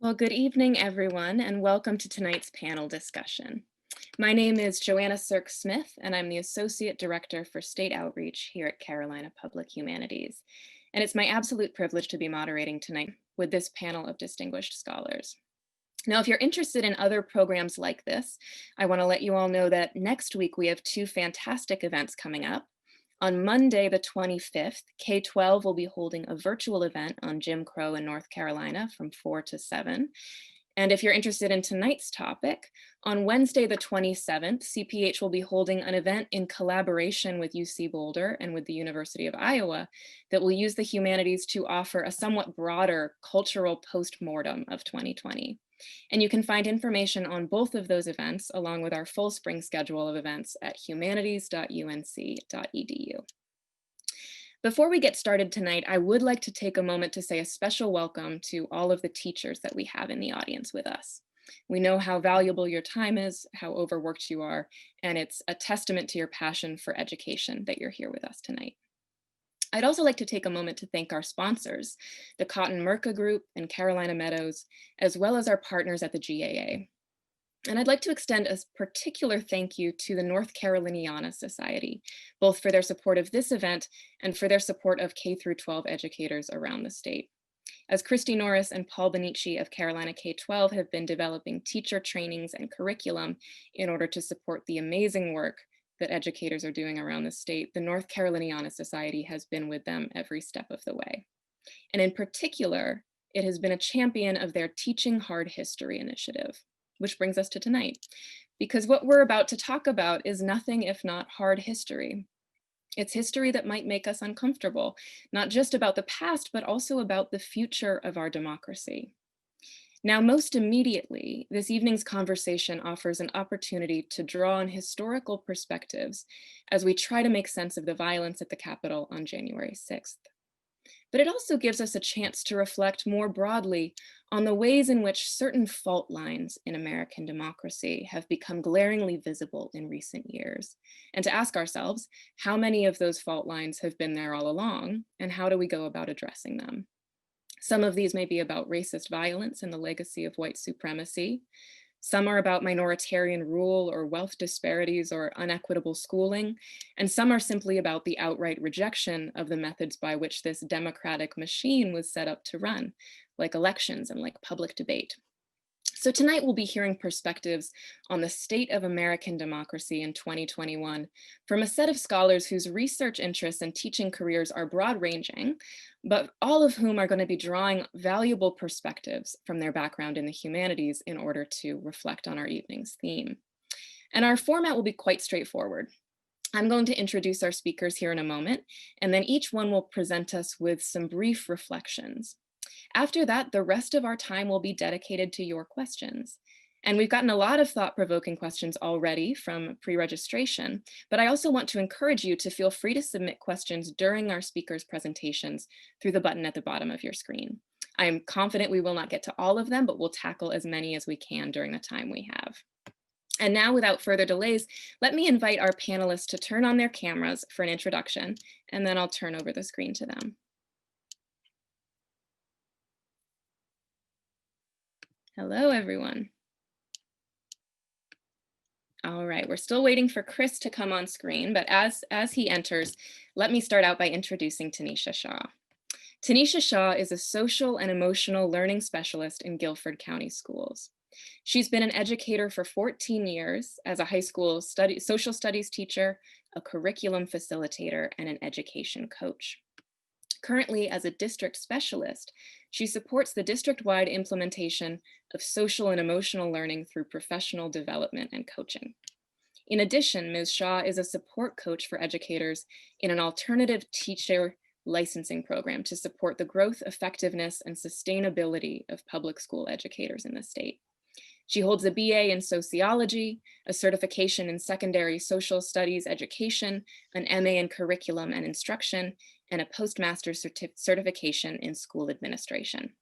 Well, good evening, everyone, and welcome to tonight's panel discussion. My name is Joanna Sierks-Smith, and I'm the Associate Director for State Outreach here at Carolina Public Humanities. And it's my absolute privilege to be moderating tonight with this panel of distinguished scholars. Now, if you're interested in other programs like this, I want to let you all know that next week we have two fantastic events coming up. On Monday, the 25th, K-12 will be holding a virtual event on Jim Crow in North Carolina from 4 to 7. And if you're interested in tonight's topic, on Wednesday, the 27th, CPH will be holding an event in collaboration with UC Boulder and with the University of Iowa that will use the humanities to offer a somewhat broader cultural postmortem of 2020. And you can find information on both of those events along with our full spring schedule of events at humanities.unc.edu. Before we get started tonight, I would like to take a moment to say a special welcome to all of the teachers that we have in the audience with us. We know how valuable your time is, how overworked you are, and it's a testament to your passion for education that you're here with us tonight. I'd also like to take a moment to thank our sponsors, the Cotton Merca Group and Carolina Meadows, as well as our partners at the GAA. And I'd like to extend a particular thank you to the North Caroliniana Society, both for their support of this event and for their support of K-12 educators around the state. As Christy Norris and Paul Benici of Carolina K-12 have been developing teacher trainings and curriculum in order to support the amazing work that educators are doing around the state, the North Caroliniana Society has been with them every step of the way. And in particular, it has been a champion of their Teaching Hard History initiative, which brings us to tonight, because what we're about to talk about is nothing if not hard history. It's history that might make us uncomfortable, not just about the past, but also about the future of our democracy. Now, most immediately, this evening's conversation offers an opportunity to draw on historical perspectives as we try to make sense of the violence at the Capitol on January 6th. But it also gives us a chance to reflect more broadly on the ways in which certain fault lines in American democracy have become glaringly visible in recent years, and to ask ourselves how many of those fault lines have been there all along, and how do we go about addressing them? Some of these may be about racist violence and the legacy of white supremacy. Some are about minoritarian rule or wealth disparities or unequitable schooling. And some are simply about the outright rejection of the methods by which this democratic machine was set up to run, like elections and like public debate. So tonight we'll be hearing perspectives on the state of American democracy in 2021 from a set of scholars whose research interests and teaching careers are broad-ranging, but all of whom are going to be drawing valuable perspectives from their background in the humanities in order to reflect on our evening's theme. And our format will be quite straightforward. I'm going to introduce our speakers here in a moment, and then each one will present us with some brief reflections. After that, the rest of our time will be dedicated to your questions. And we've gotten a lot of thought-provoking questions already from pre-registration, but I also want to encourage you to feel free to submit questions during our speakers' presentations through the button at the bottom of your screen. I am confident we will not get to all of them, but we'll tackle as many as we can during the time we have. And now, without further delays, let me invite our panelists to turn on their cameras for an introduction, and then I'll turn over the screen to them. Hello, everyone. All right, we're still waiting for Chris to come on screen, but as he enters, let me start out by introducing Tinisha Shaw. Tinisha Shaw is a social and emotional learning specialist in Guilford County Schools. She's been an educator for 14 years as a high school social studies teacher, a curriculum facilitator, and an education coach. Currently, as a district specialist, she supports the district-wide implementation of social and emotional learning through professional development and coaching. In addition, Ms. Shaw is a support coach for educators in an alternative teacher licensing program to support the growth, effectiveness, and sustainability of public school educators in the state. She holds a BA in sociology, a certification in secondary social studies education, an MA in curriculum and instruction, and a postmaster's certification in school administration.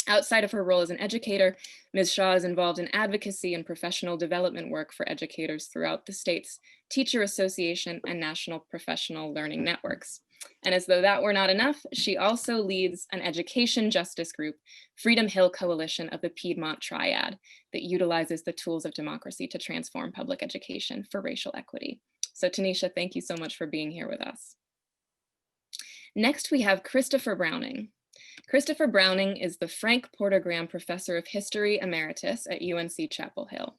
Outside of her role as an educator, Ms. Shaw is involved in advocacy and professional development work for educators throughout the state's Teacher Association and National Professional Learning Networks. And as though that were not enough, she also leads an education justice group, Freedom Hill Coalition of the Piedmont Triad, that utilizes the tools of democracy to transform public education for racial equity. So Tinisha, thank you so much for being here with us. Next, we have Christopher Browning. Christopher Browning is the Frank Porter Graham Professor of History Emeritus at UNC-Chapel Hill.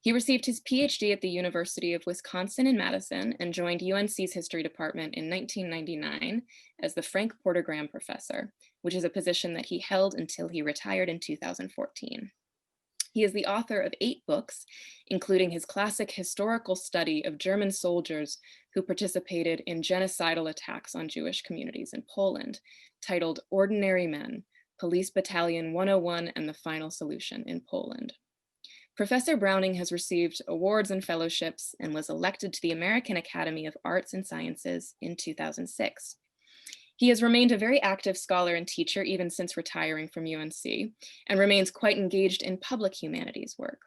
He received his PhD at the University of Wisconsin in Madison and joined UNC's history department in 1999 as the Frank Porter Graham Professor, which is a position that he held until he retired in 2014. He is the author of 8 books, including his classic historical study of German soldiers who participated in genocidal attacks on Jewish communities in Poland, titled Ordinary Men, Police Battalion 101 and the Final Solution in Poland. Professor Browning has received awards and fellowships and was elected to the American Academy of Arts and Sciences in 2006. He has remained a very active scholar and teacher even since retiring from UNC and remains quite engaged in public humanities work.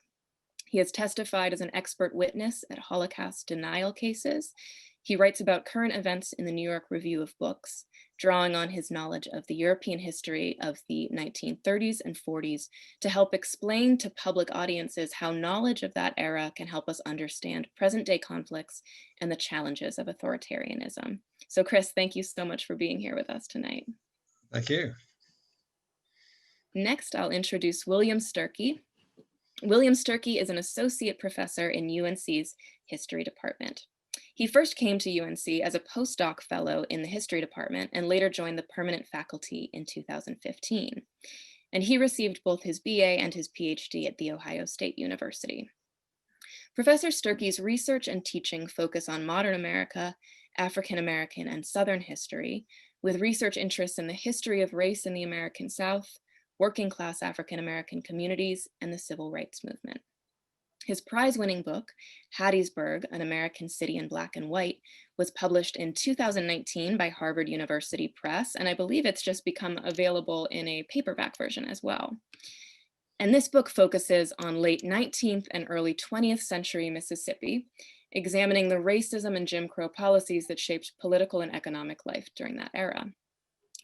He has testified as an expert witness at Holocaust denial cases. He writes about current events in the New York Review of Books, drawing on his knowledge of the European history of the 1930s and 40s to help explain to public audiences how knowledge of that era can help us understand present-day conflicts and the challenges of authoritarianism. So Chris, thank you so much for being here with us tonight. Thank you. Next, I'll introduce William Sturkey. William Sturkey is an associate professor in UNC's history department. He first came to UNC as a postdoc fellow in the history department and later joined the permanent faculty in 2015. And he received both his BA and his PhD at The Ohio State University. Professor Sturkey's research and teaching focus on modern America, African American, and Southern history, with research interests in the history of race in the American South, working class African American communities, and the civil rights movement. His prize-winning book, Hattiesburg, An American City in Black and White, was published in 2019 by Harvard University Press, and I believe it's just become available in a paperback version as well. And this book focuses on late 19th and early 20th century Mississippi, examining the racism and Jim Crow policies that shaped political and economic life during that era.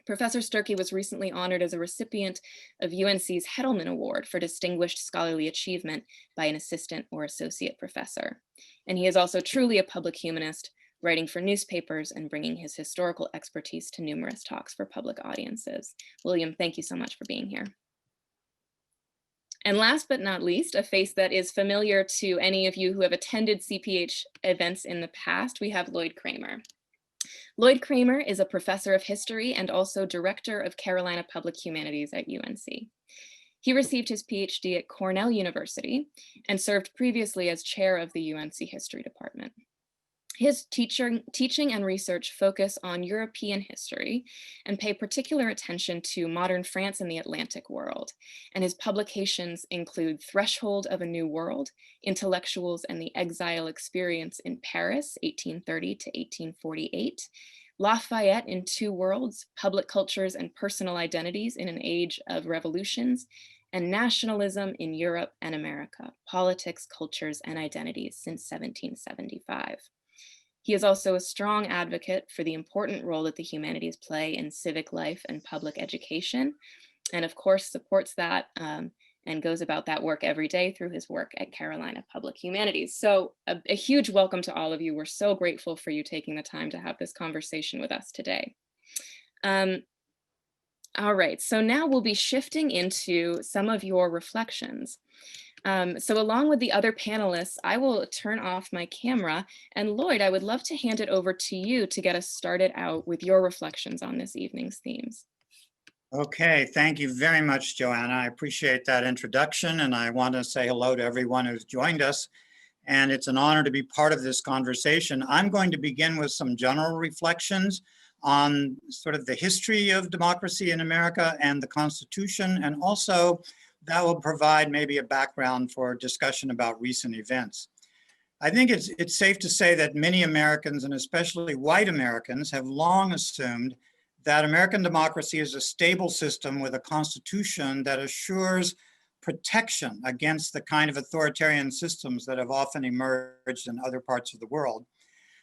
Professor Sturkey was recently honored as a recipient of UNC's Hettleman Award for Distinguished Scholarly Achievement by an assistant or associate professor. And he is also truly a public humanist, writing for newspapers and bringing his historical expertise to numerous talks for public audiences. William, thank you so much for being here. And last but not least, a face that is familiar to any of you who have attended CPH events in the past, we have Lloyd Kramer. Lloyd Kramer is a professor of history and also director of Carolina Public Humanities at UNC. He received his PhD at Cornell University and served previously as chair of the UNC History Department. His teaching and research focus on European history and pay particular attention to modern France and the Atlantic world. And his publications include Threshold of a New World, Intellectuals and the Exile Experience in Paris, 1830 to 1848, Lafayette in Two Worlds, Public Cultures and Personal Identities in an Age of Revolutions, and Nationalism in Europe and America, Politics, Cultures, and Identities since 1775. He is also a strong advocate for the important role that the humanities play in civic life and public education, and of course supports that and goes about that work every day through his work at Carolina Public Humanities. So a huge welcome to all of you. We're so grateful for you taking the time to have this conversation with us today. All right, so now we'll be shifting into some of your reflections. So along with the other panelists, I will turn off my camera, and Lloyd, I would love to hand it over to you to get us started out with your reflections on this evening's themes. Okay, thank you very much, Joanna. I appreciate that introduction, and I want to say hello to everyone who's joined us. And it's an honor to be part of this conversation. I'm going to begin with some general reflections on sort of the history of democracy in America and the Constitution, and also that will provide maybe a background for discussion about recent events. I think it's safe to say that many Americans, and especially white Americans, have long assumed that American democracy is a stable system with a constitution that assures protection against the kind of authoritarian systems that have often emerged in other parts of the world.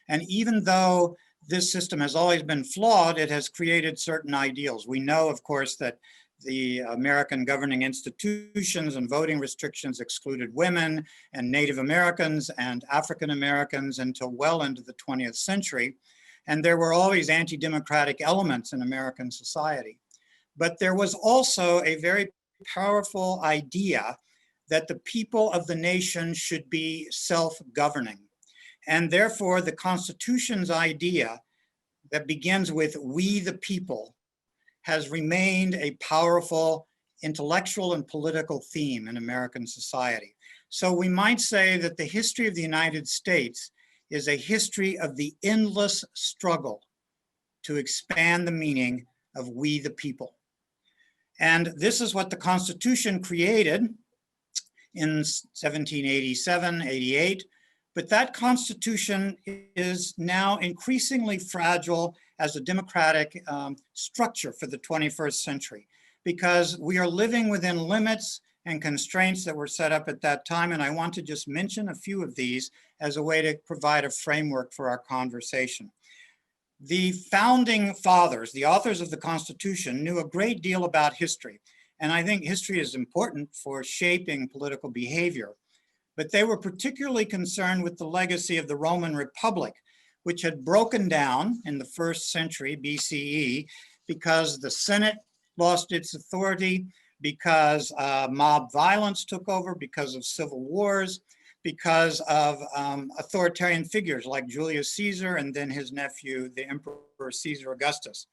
And even though this system has always been flawed, it has created certain ideals. We know, of course, that the American governing institutions and voting restrictions excluded women and Native Americans and African Americans until well into the 20th century. And there were always anti-democratic elements in American society. But there was also a very powerful idea that the people of the nation should be self-governing. And therefore, the Constitution's idea that begins with "we the people" has remained a powerful intellectual and political theme in American society. So we might say that the history of the United States is a history of the endless struggle to expand the meaning of "we the people." And this is what the Constitution created in 1787, 88. But that Constitution is now increasingly fragile as a democratic structure for the 21st century, because we are living within limits and constraints that were set up at that time. And I want to just mention a few of these as a way to provide a framework for our conversation. The founding fathers, the authors of the Constitution, knew a great deal about history. And I think history is important for shaping political behavior. But they were particularly concerned with the legacy of the Roman Republic, which had broken down in the 1st century BCE because the Senate lost its authority, because mob violence took over, because of civil wars, because of authoritarian figures like Julius Caesar and then his nephew, the Emperor Caesar Augustus.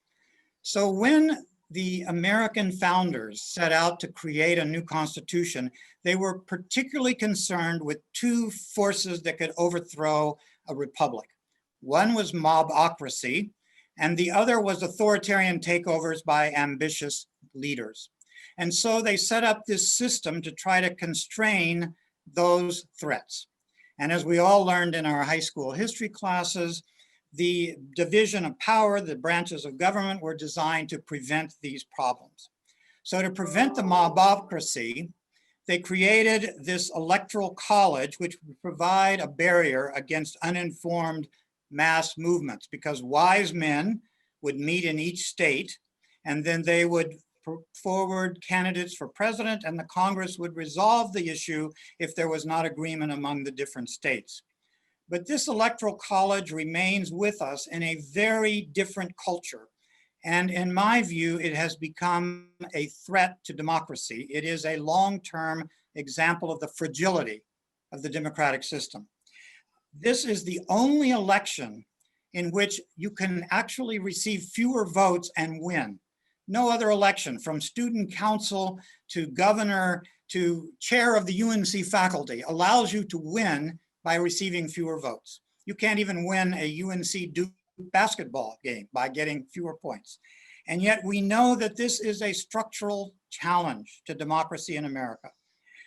So when the American founders set out to create a new constitution, they were particularly concerned with two forces that could overthrow a republic. One was mobocracy, and the other was authoritarian takeovers by ambitious leaders. And so they set up this system to try to constrain those threats. And as we all learned in our high school history classes, the division of power, the branches of government, were designed to prevent these problems. So to prevent the mobocracy, they created this electoral college, which would provide a barrier against uninformed mass movements, because wise men would meet in each state, and then they would put forward candidates for president, and the Congress would resolve the issue if there was not agreement among the different states. But this electoral college remains with us in a very different culture. And in my view, it has become a threat to democracy. It is a long-term example of the fragility of the democratic system. This is the only election in which you can actually receive fewer votes and win. No other election, from student council to governor to chair of the UNC faculty, allows you to win by receiving fewer votes. You can't even win a UNC Duke basketball game by getting fewer points. And yet we know that this is a structural challenge to democracy in America.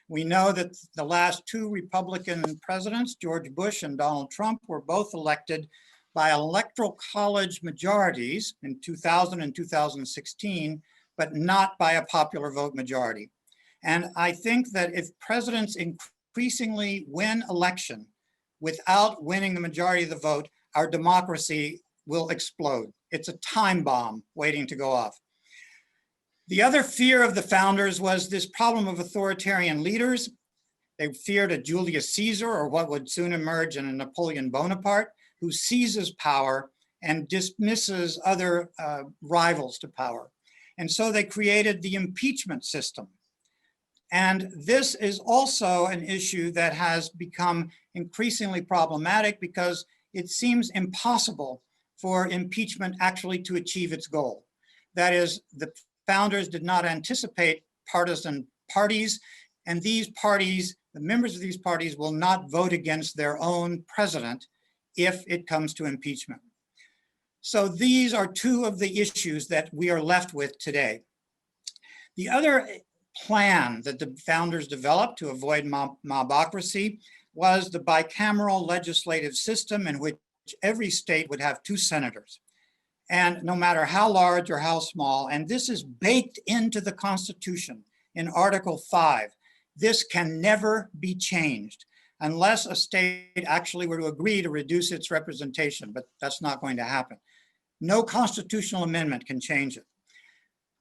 We know that the last two Republican presidents, George Bush and Donald Trump, were both elected by electoral college majorities in 2000 and 2016, but not by a popular vote majority. And I think that if presidents increasingly win election without winning the majority of the vote, our democracy will explode. It's a time bomb waiting to go off. The other fear of the founders was this problem of authoritarian leaders. They feared a Julius Caesar, or what would soon emerge in a Napoleon Bonaparte, who seizes power and dismisses other rivals to power. And so they created the impeachment system. And this is also an issue that has become increasingly problematic because it seems impossible for impeachment actually to achieve its goal. That is, the founders did not anticipate partisan parties, and these parties, the members of these parties, will not vote against their own president if it comes to impeachment. So these are two of the issues that we are left with today. The other plan that the founders developed to avoid mobocracy was the bicameral legislative system in which every state would have 2 senators. And no matter how large or how small, and this is baked into the Constitution in Article 5, this can never be changed. unless a state actually were to agree to reduce its representation, but that's not going to happen. No constitutional amendment can change it.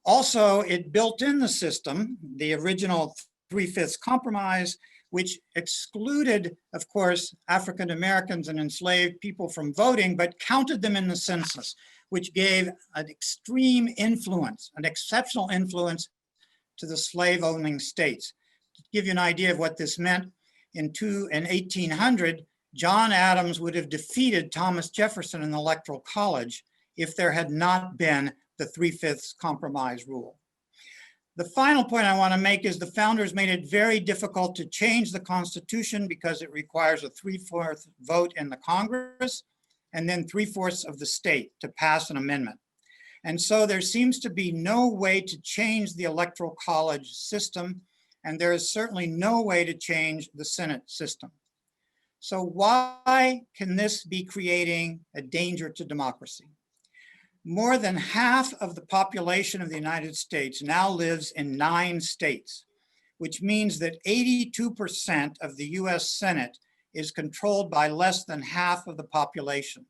Also, it built in the system, the original 3/5 compromise, which excluded, of course, African Americans and enslaved people from voting, but counted them in the census, which gave an extreme influence, an exceptional influence to the slave-owning states. To give you an idea of what this meant, in 1800, John Adams would have defeated Thomas Jefferson in the Electoral College if there had not been the 3/5 compromise rule. The final point I want to make is the founders made it very difficult to change the Constitution because it requires a 3/4 vote in the Congress and then 3/4 of the state to pass an amendment. And so there seems to be no way to change the Electoral College system, and there is certainly no way to change the Senate system. So why can this be creating a danger to democracy? More than half of the population of the United States now lives in 9 states, which means that 82% of the US Senate is controlled by less than half of the population.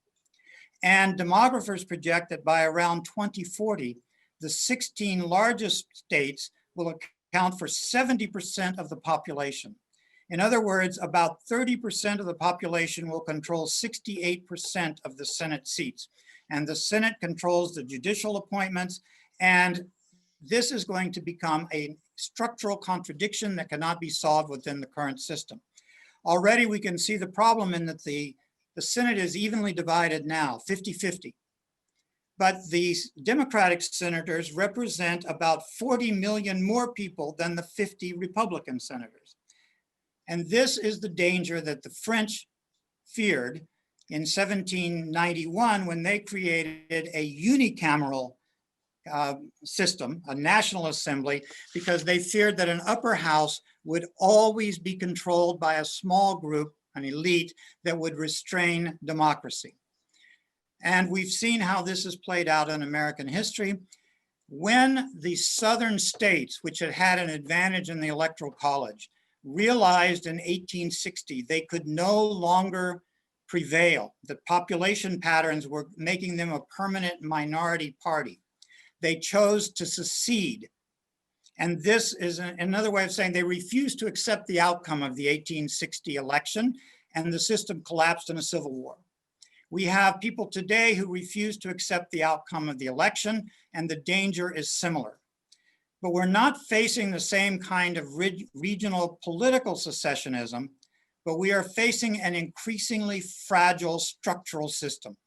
And demographers project that by around 2040, the 16 largest states will account for 70% of the population. In other words, about 30% of the population will control 68% of the Senate seats. And the Senate controls the judicial appointments, and this is going to become a structural contradiction that cannot be solved within the current system. Already we can see the problem in that the Senate is evenly divided now, 50-50. But these Democratic senators represent about 40 million more people than the 50 Republican senators. And this is the danger that the French feared in 1791 when they created a unicameral system, a national assembly, because they feared that an upper house would always be controlled by a small group, an elite, that would restrain democracy. And we've seen how this has played out in American history. When the southern states, which had had an advantage in the Electoral College, realized in 1860 they could no longer prevail, that population patterns were making them a permanent minority party, they chose to secede. And this is another way of saying they refused to accept the outcome of the 1860 election, and the system collapsed in a civil war. We have people today who refuse to accept the outcome of the election, and the danger is similar. But we're not facing the same kind of regional political secessionism, but we are facing an increasingly fragile structural system.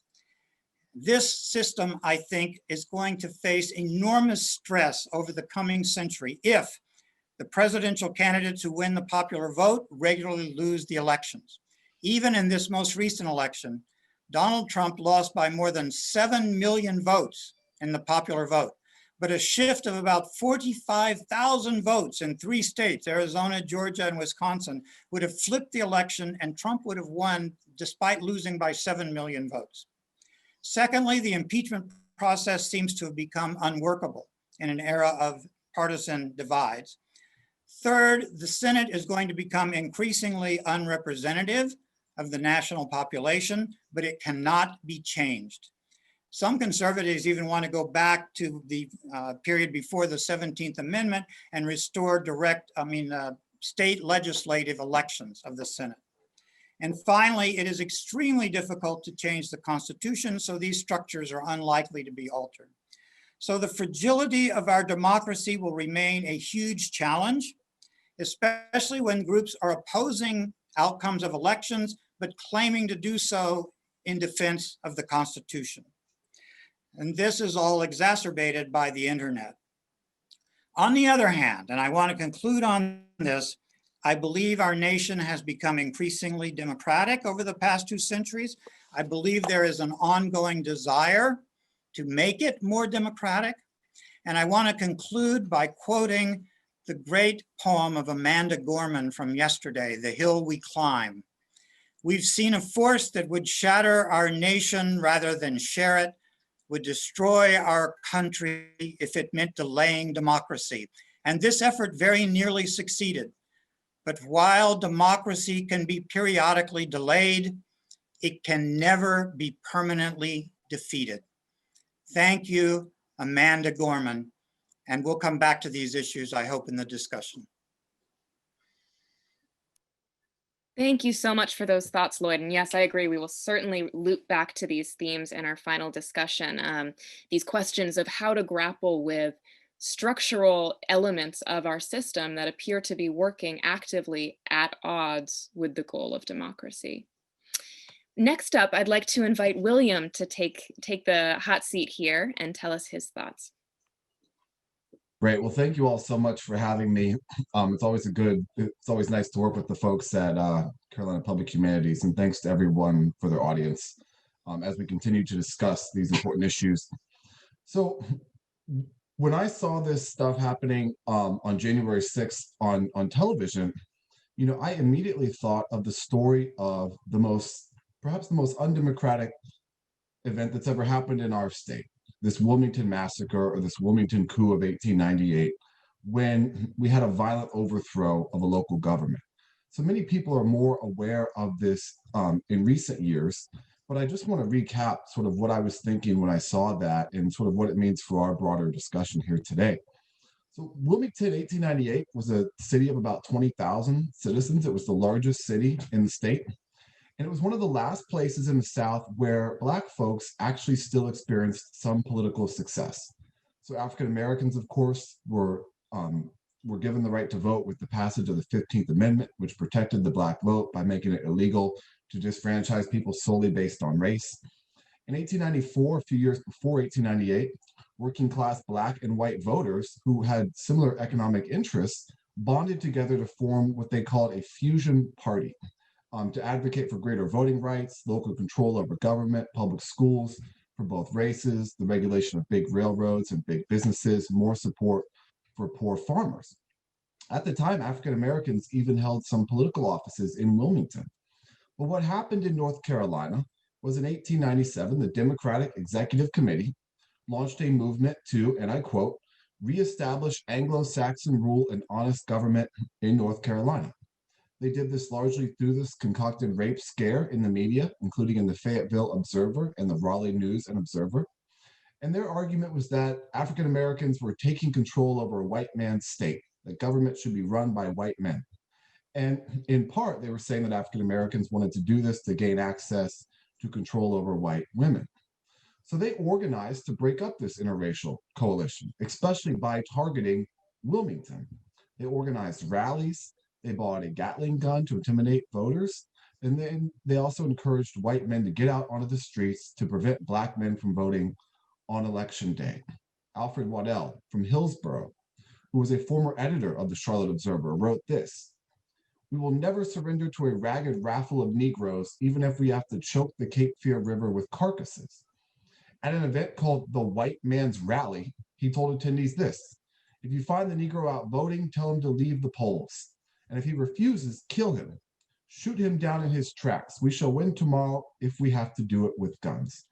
This system, I think, is going to face enormous stress over the coming century if the presidential candidates who win the popular vote regularly lose the elections. Even in this most recent election, Donald Trump lost by more than 7 million votes in the popular vote, but a shift of about 45,000 votes in 3 states, Arizona, Georgia, and Wisconsin, would have flipped the election, and Trump would have won despite losing by 7 million votes. Secondly, the impeachment process seems to have become unworkable in an era of partisan divides. Third, the Senate is going to become increasingly unrepresentative of the national population, but it cannot be changed. Some conservatives even want to go back to the period before the 17th Amendment and restore state legislative elections of the Senate. And finally, it is extremely difficult to change the Constitution, so these structures are unlikely to be altered. So the fragility of our democracy will remain a huge challenge, especially when groups are opposing outcomes of elections, but claiming to do so in defense of the Constitution. And this is all exacerbated by the internet. On the other hand, and I want to conclude on this, I believe our nation has become increasingly democratic over the past 2 centuries. I believe there is an ongoing desire to make it more democratic. And I want to conclude by quoting the great poem of Amanda Gorman from yesterday, "The Hill We Climb." We've seen a force that would shatter our nation rather than share it, would destroy our country if it meant delaying democracy. And this effort very nearly succeeded. But while democracy can be periodically delayed, it can never be permanently defeated. Thank you, Amanda Gorman. And we'll come back to these issues, I hope, in the discussion. Thank you so much for those thoughts, Lloyd. And yes, I agree. We will certainly loop back to these themes in our final discussion. These questions of how to grapple with structural elements of our system that appear to be working actively at odds with the goal of democracy. Next up, I'd like to invite William to take the hot seat here and tell us his thoughts. Great. Well, thank you all so much for having me. It's always nice to work with the folks at Carolina Public Humanities, and thanks to everyone for their audience as we continue to discuss these important issues. So when I saw this stuff happening on January 6th on television, I immediately thought of the story of perhaps the most undemocratic event that's ever happened in our state. This Wilmington massacre, or this Wilmington coup of 1898, when we had a violent overthrow of a local government. So many people are more aware of this in recent years, but I just want to recap sort of what I was thinking when I saw that and sort of what it means for our broader discussion here today. So Wilmington, 1898, was a city of about 20,000 citizens. It was the largest city in the state. And it was one of the last places in the South where Black folks actually still experienced some political success. So African Americans, of course, were given the right to vote with the passage of the 15th Amendment, which protected the Black vote by making it illegal to disfranchise people solely based on race. In 1894, a few years before 1898, working class Black and white voters who had similar economic interests bonded together to form what they called a fusion party. To advocate for greater voting rights, local control over government, public schools for both races, the regulation of big railroads and big businesses, more support for poor farmers. At the time, African Americans even held some political offices in Wilmington. But what happened in North Carolina was in 1897, the Democratic Executive Committee launched a movement to, and I quote, reestablish Anglo-Saxon rule and honest government in North Carolina. They did this largely through this concocted rape scare in the media, including in the Fayetteville Observer and the Raleigh News and Observer. And their argument was that African Americans were taking control over a white man's state, that government should be run by white men. And in part, they were saying that African Americans wanted to do this to gain access to control over white women. So they organized to break up this interracial coalition, especially by targeting Wilmington. They organized rallies. They bought a Gatling gun to intimidate voters, and then they also encouraged white men to get out onto the streets to prevent Black men from voting on Election Day. Alfred Waddell from Hillsborough, who was a former editor of the Charlotte Observer, wrote this: "We will never surrender to a ragged raffle of Negroes, even if we have to choke the Cape Fear River with carcasses." At an event called the White Man's Rally, he told attendees this: "If you find the Negro out voting, tell him to leave the polls. And if he refuses, kill him. Shoot him down in his tracks. We shall win tomorrow if we have to do it with guns."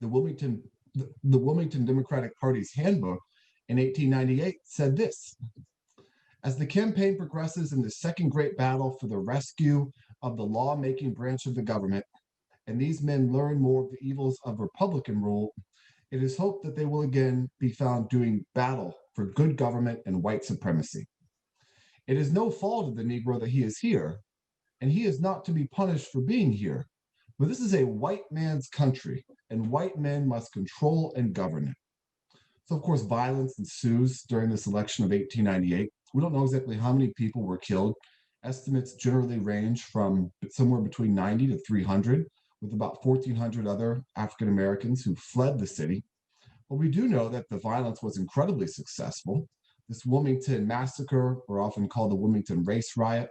The Wilmington Democratic Party's handbook in 1898 said this: "As the campaign progresses in the second great battle for the rescue of the law-making branch of the government, and these men learn more of the evils of Republican rule, it is hoped that they will again be found doing battle for good government and white supremacy. It is no fault of the Negro that he is here, and he is not to be punished for being here. But this is a white man's country, and white men must control and govern it." So, of course, violence ensues during this election of 1898. We don't know exactly how many people were killed. Estimates generally range from somewhere between 90 to 300, with about 1,400 other African Americans who fled the city. But we do know that the violence was incredibly successful. This Wilmington massacre, or often called the Wilmington Race Riot,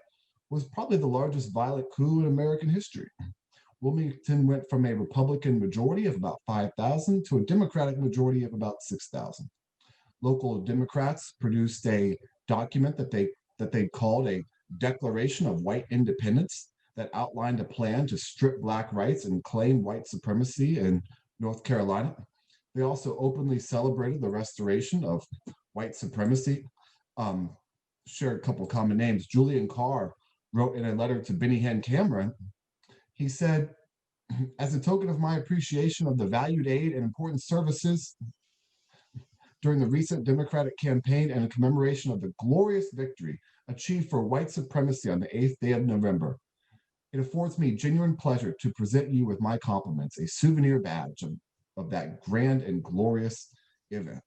was probably the largest violent coup in American history. Wilmington went from a Republican majority of about 5,000 to a Democratic majority of about 6,000. Local Democrats produced a document that they called a Declaration of White Independence that outlined a plan to strip Black rights and claim white supremacy in North Carolina. They also openly celebrated the restoration of white supremacy. share a couple common names. Julian Carr wrote in a letter to Benny Hinn Cameron, he said, as a token of my appreciation of the valued aid and important services during the recent Democratic campaign and in commemoration of the glorious victory achieved for white supremacy on the 8th day of November, it affords me genuine pleasure to present you with my compliments, a souvenir badge of that grand and glorious event.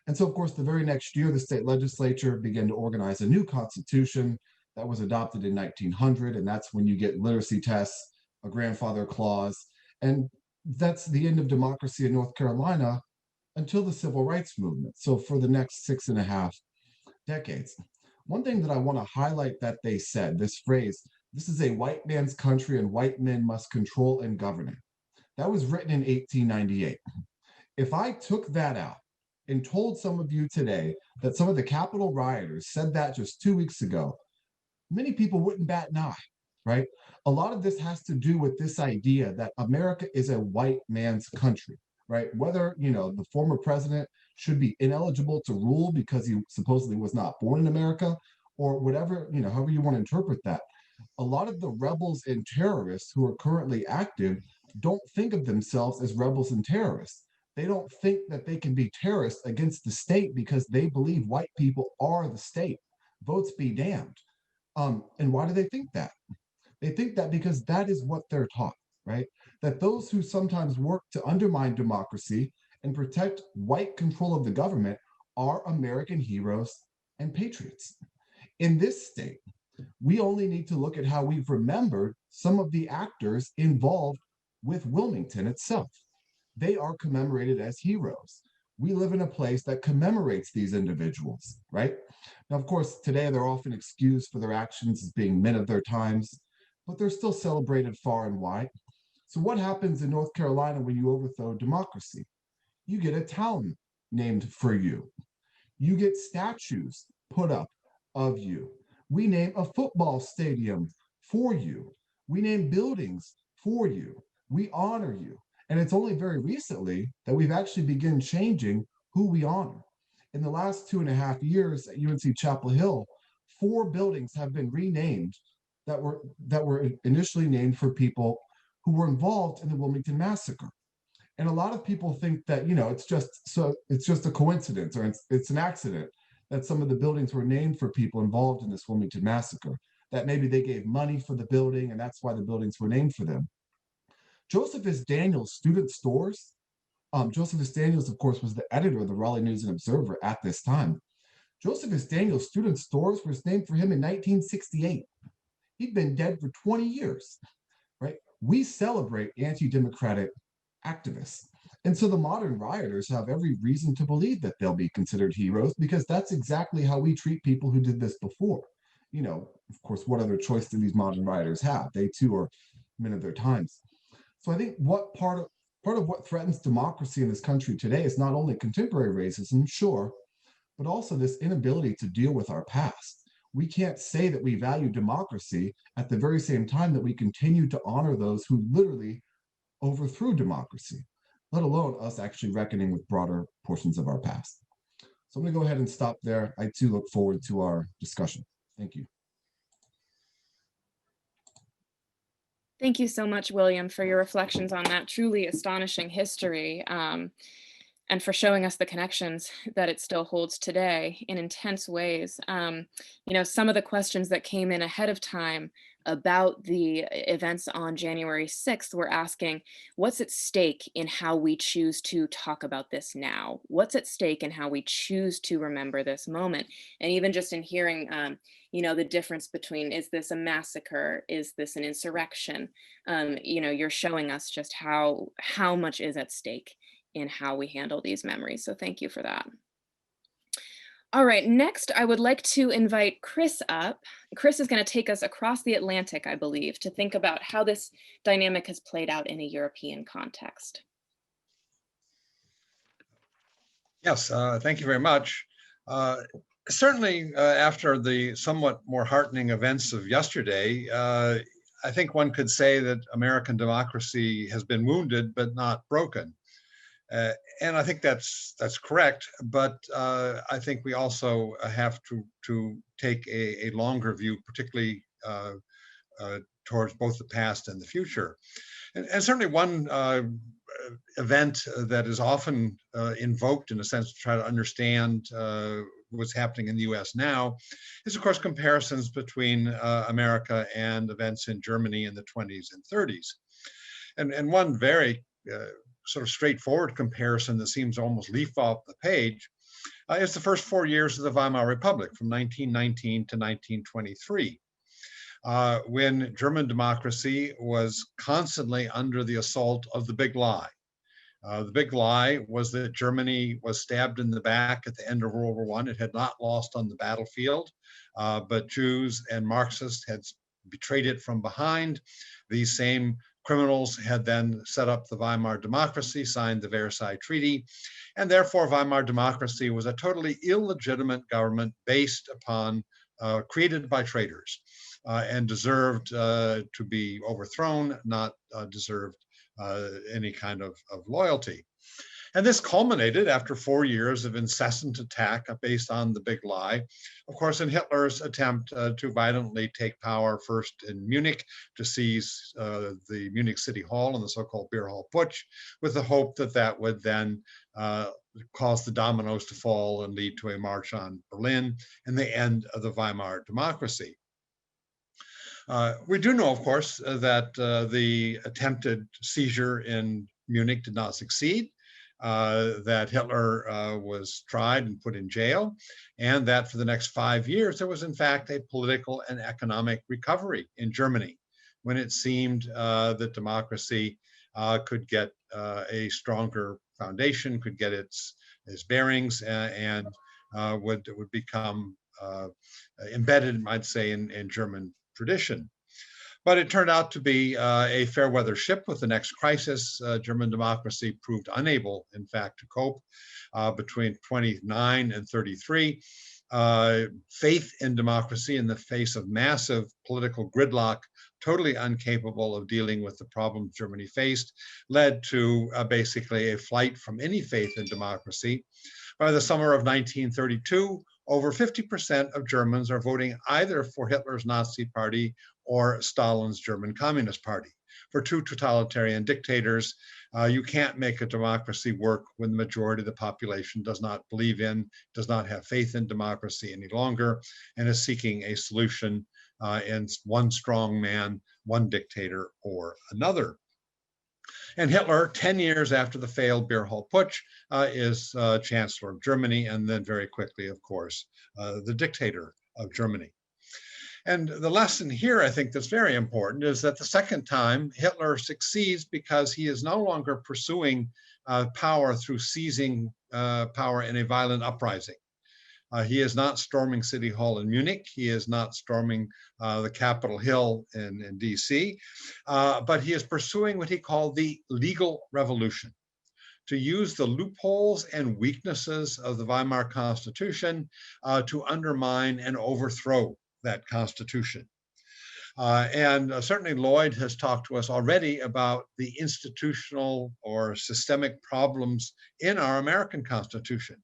And so, of course, the very next year, the state legislature began to organize a new constitution that was adopted in 1900. And that's when you get literacy tests, a grandfather clause. And that's the end of democracy in North Carolina until the civil rights movement. So for the next 6.5 decades. One thing that I want to highlight that they said, this phrase, this is a white man's country and white men must control and govern it. That was written in 1898. If I took that out and told some of you today that some of the Capitol rioters said that just 2 weeks ago, many people wouldn't bat an eye, right? A lot of this has to do with this idea that America is a white man's country, right? Whether, the former president should be ineligible to rule because he supposedly was not born in America, or whatever, however you want to interpret that. A lot of the rebels and terrorists who are currently active don't think of themselves as rebels and terrorists. They don't think that they can be terrorists against the state because they believe white people are the state. Votes be damned. And why do they think that? They think that because that is what they're taught, right? That those who sometimes work to undermine democracy and protect white control of the government are American heroes and patriots. In this state, we only need to look at how we've remembered some of the actors involved with Wilmington itself. They are commemorated as heroes. We live in a place that commemorates these individuals, right? Now, of course, today they're often excused for their actions as being men of their times, but they're still celebrated far and wide. So what happens in North Carolina when you overthrow democracy? You get a town named for you. You get statues put up of you. We name a football stadium for you. We name buildings for you. We honor you. And it's only very recently that we've actually begun changing who we honor. In the last 2.5 years at UNC-Chapel Hill, 4 buildings have been renamed that were initially named for people who were involved in the Wilmington Massacre. And a lot of people think that, it's just a coincidence, or it's an accident that some of the buildings were named for people involved in this Wilmington Massacre, that maybe they gave money for the building and that's why the buildings were named for them. Josephus Daniels Student Stores. Josephus Daniels, of course, was the editor of the Raleigh News and Observer at this time. Josephus Daniels Student Stores was named for him in 1968. He'd been dead for 20 years, right? We celebrate anti-democratic activists. And so the modern rioters have every reason to believe that they'll be considered heroes, because that's exactly how we treat people who did this before. Of course, what other choice do these modern rioters have? They too are men of their times. So I think what part of what threatens democracy in this country today is not only contemporary racism, sure, but also this inability to deal with our past. We can't say that we value democracy at the very same time that we continue to honor those who literally overthrew democracy, let alone us actually reckoning with broader portions of our past. So I'm going to go ahead and stop there. I too look forward to our discussion. Thank you. Thank you so much, William, for your reflections on that truly astonishing history, and for showing us the connections that it still holds today in intense ways. Some of the questions that came in ahead of time about the events on January 6th were asking, what's at stake in how we choose to talk about this now? What's at stake in how we choose to remember this moment? And even just in hearing, the difference between, is this a massacre? Is this an insurrection? You're showing us just how much is at stake in how we handle these memories. So thank you for that. All right, next I would like to invite Chris up. Chris is going to take us across the Atlantic, I believe, to think about how this dynamic has played out in a European context. Yes, thank you very much. Certainly after the somewhat more heartening events of yesterday, I think one could say that American democracy has been wounded but not broken. And I think that's correct, but I think we also have to take a longer view, particularly towards both the past and the future. And certainly one event that is often invoked in a sense to try to understand what's happening in the US now is, of course, comparisons between America and events in Germany in the 20s and 30s. And one very sort of straightforward comparison that seems to almost leap off the page is the first 4 years of the Weimar Republic from 1919 to 1923. When German democracy was constantly under the assault of the big lie. The big lie was that Germany was stabbed in the back at the end of World War I. It had not lost on the battlefield, but Jews and Marxists had betrayed it from behind. These same criminals had then set up the Weimar democracy, signed the Versailles Treaty, and therefore Weimar democracy was a totally illegitimate government based upon, created by traitors. And deserved to be overthrown, not deserved any kind of loyalty. And this culminated after 4 years of incessant attack based on the big lie, of course, in Hitler's attempt to violently take power first in Munich to seize the Munich City Hall and the so-called Beer Hall Putsch, with the hope that that would then cause the dominoes to fall and lead to a march on Berlin and the end of the Weimar democracy. We do know, of course, that the attempted seizure in Munich did not succeed, that Hitler was tried and put in jail, and that for the next 5 years, there was in fact a political and economic recovery in Germany when it seemed that democracy could get a stronger foundation, could get its bearings, and would become embedded, I'd say, in German tradition. But it turned out to be a fair weather ship with the next crisis. German democracy proved unable, in fact, to cope between 29 and 33. Faith in democracy in the face of massive political gridlock, totally incapable of dealing with the problems Germany faced, led to basically a flight from any faith in democracy. By the summer of 1932, over 50% of Germans are voting either for Hitler's Nazi Party or Stalin's German Communist Party. For two totalitarian dictators, you can't make a democracy work when the majority of the population does not believe in, does not have faith in democracy any longer, and is seeking a solution in one strong man, one dictator, or another. And Hitler, 10 years after the failed Beer Hall Putsch, is Chancellor of Germany, and then very quickly, of course, the dictator of Germany. And the lesson here, I think, that's very important is that the second time Hitler succeeds because he is no longer pursuing power through seizing power in a violent uprising. He is not storming City Hall in Munich. He is not storming the Capitol Hill in DC, but he is pursuing what he called the legal revolution, to use the loopholes and weaknesses of the Weimar Constitution to undermine and overthrow that Constitution. And certainly Lloyd has talked to us already about the institutional or systemic problems in our American Constitution.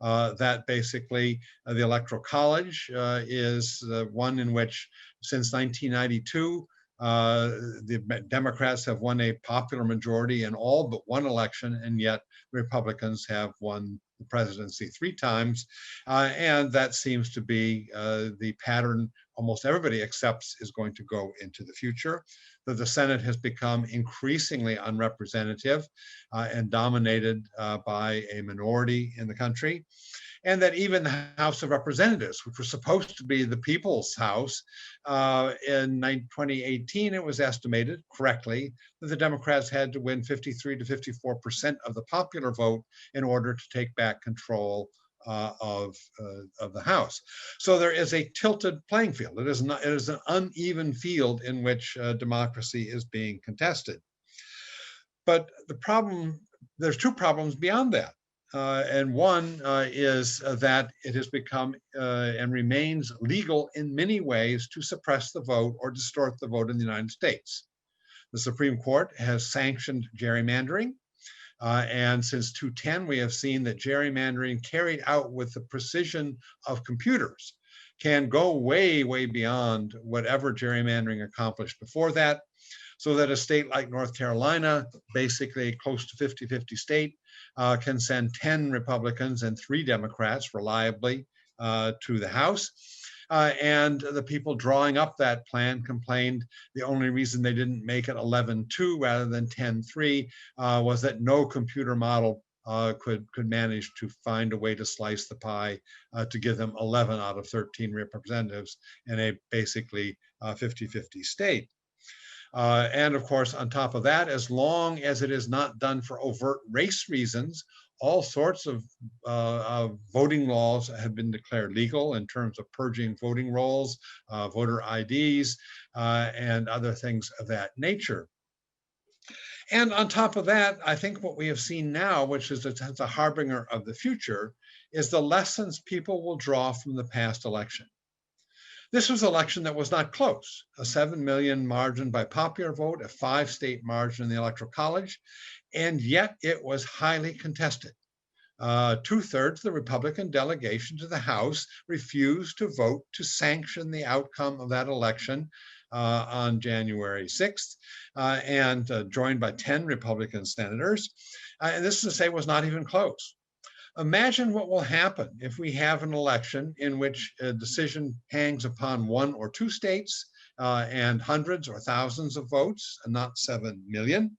That basically the Electoral College is one in which since 1992, the Democrats have won a popular majority in all but one election, and yet Republicans have won the presidency 3 times. And that seems to be the pattern almost everybody accepts is going to go into the future, that the Senate has become increasingly unrepresentative and dominated by a minority in the country. And that even the House of Representatives, which was supposed to be the people's house, in 2018, it was estimated correctly that the Democrats had to win 53 to 54% of the popular vote in order to take back control of the House. So there is a tilted playing field. It is an uneven field in which democracy is being contested. But the problem, there's 2 problems beyond that. And one is that it has become and remains legal in many ways to suppress the vote or distort the vote in the United States. The Supreme Court has sanctioned gerrymandering. And since 2010, we have seen that gerrymandering carried out with the precision of computers can go way, way beyond whatever gerrymandering accomplished before that, so that a state like North Carolina, basically close to 50-50 state, can send 10 Republicans and 3 Democrats reliably to the House. And the people drawing up that plan complained the only reason they didn't make it 11-2 rather than 10-3 was that no computer model could manage to find a way to slice the pie to give them 11 out of 13 representatives in a basically 50-50 state. And of course, on top of that, as long as it is not done for overt race reasons, all sorts of voting laws have been declared legal in terms of purging voting rolls, voter IDs, and other things of that nature. And on top of that, I think what we have seen now, which is a harbinger of the future, is the lessons people will draw from the past election. This was an election that was not close, a 7 million margin by popular vote, a 5-state margin in the Electoral College, and yet it was highly contested. 2/3 of the Republican delegation to the House refused to vote to sanction the outcome of that election on January 6th, and joined by 10 Republican senators. And this is to say was not even close. Imagine what will happen if we have an election in which a decision hangs upon 1 or 2 states and hundreds or thousands of votes, and not 7 million.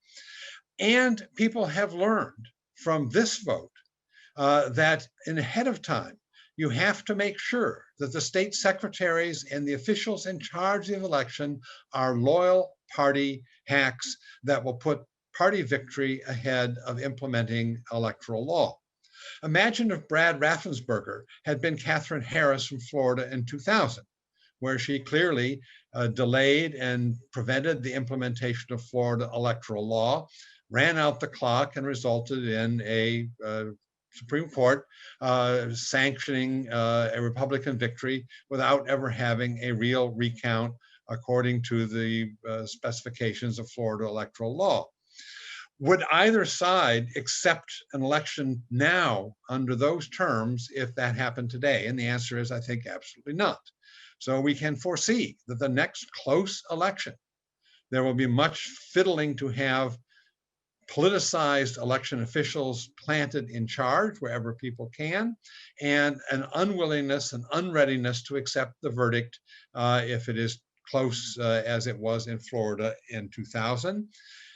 And people have learned from this vote that ahead of time, you have to make sure that the state secretaries and the officials in charge of the election are loyal party hacks that will put party victory ahead of implementing electoral law. Imagine if Brad Raffensperger had been Katherine Harris from Florida in 2000, where she clearly delayed and prevented the implementation of Florida electoral law, ran out the clock, and resulted in a Supreme Court sanctioning a Republican victory without ever having a real recount according to the specifications of Florida electoral law. Would either side accept an election now under those terms if that happened today? And the answer is, I think, absolutely not. So we can foresee that the next close election, there will be much fiddling to have politicized election officials planted in charge wherever people can, and an unwillingness and unreadiness to accept the verdict if it is close as it was in Florida in 2000.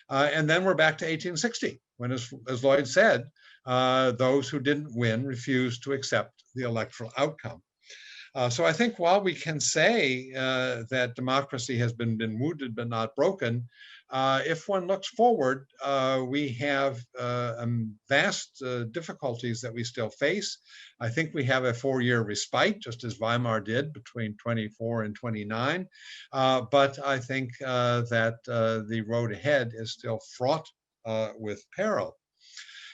And then we're back to 1860, when, as Lloyd said, those who didn't win refused to accept the electoral outcome. So I think while we can say that democracy has been wounded but not broken, if one looks forward, we have vast difficulties that we still face. I think we have a 4-year respite, just as Weimar did between 24 and 29. But I think that the road ahead is still fraught with peril.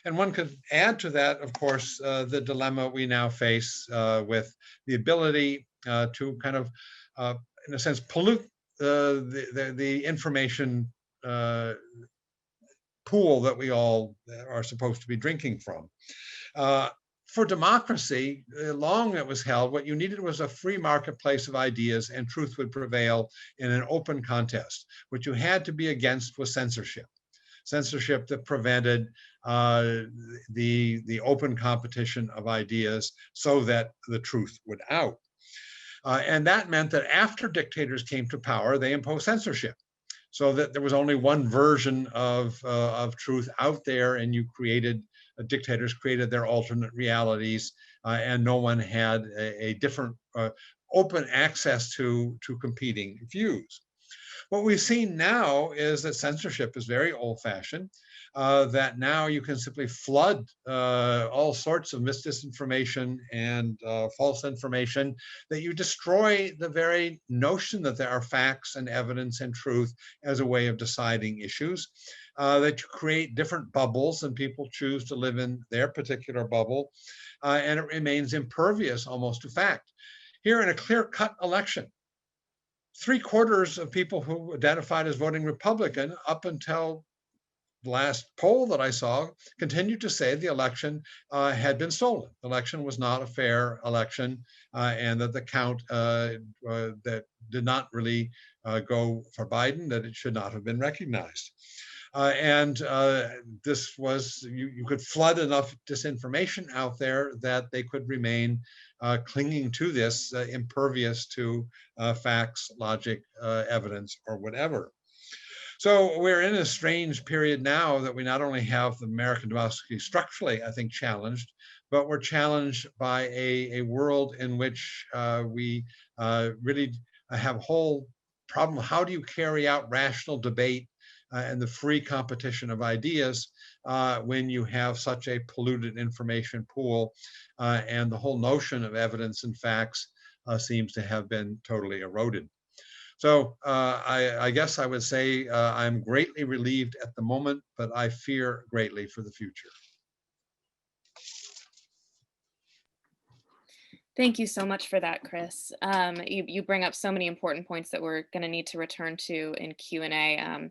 And one could add to that, of course, the dilemma we now face with the ability to kind of, in a sense, pollute the information pool that we all are supposed to be drinking from. For democracy, long it was held, what you needed was a free marketplace of ideas, and truth would prevail in an open contest. What you had to be against was censorship. Censorship that prevented the open competition of ideas so that the truth would out. And that meant that after dictators came to power, they imposed censorship, so that there was only one version of truth out there, and dictators created their alternate realities, and no one had a different open access to competing views. What we've seen now is that censorship is very old-fashioned, that now you can simply flood all sorts of misinformation and false information, that you destroy the very notion that there are facts and evidence and truth as a way of deciding issues, that you create different bubbles and people choose to live in their particular bubble, and it remains impervious almost to fact. Here in a clear-cut election, 3/4 of people who identified as voting Republican up until last poll that I saw continued to say the election had been stolen. The election was not a fair election, and that the count that did not really go for Biden, that it should not have been recognized. This was, you could flood enough disinformation out there that they could remain clinging to this, impervious to facts, logic, evidence, or whatever. So we're in a strange period now that we not only have the American democracy structurally, I think, challenged, but we're challenged by a world in which we really have a whole problem. How do you carry out rational debate and the free competition of ideas when you have such a polluted information pool, and the whole notion of evidence and facts seems to have been totally eroded. So I guess I would say I'm greatly relieved at the moment, but I fear greatly for the future. Thank you so much for that, Chris. You bring up so many important points that we're going to need to return to in Q&A.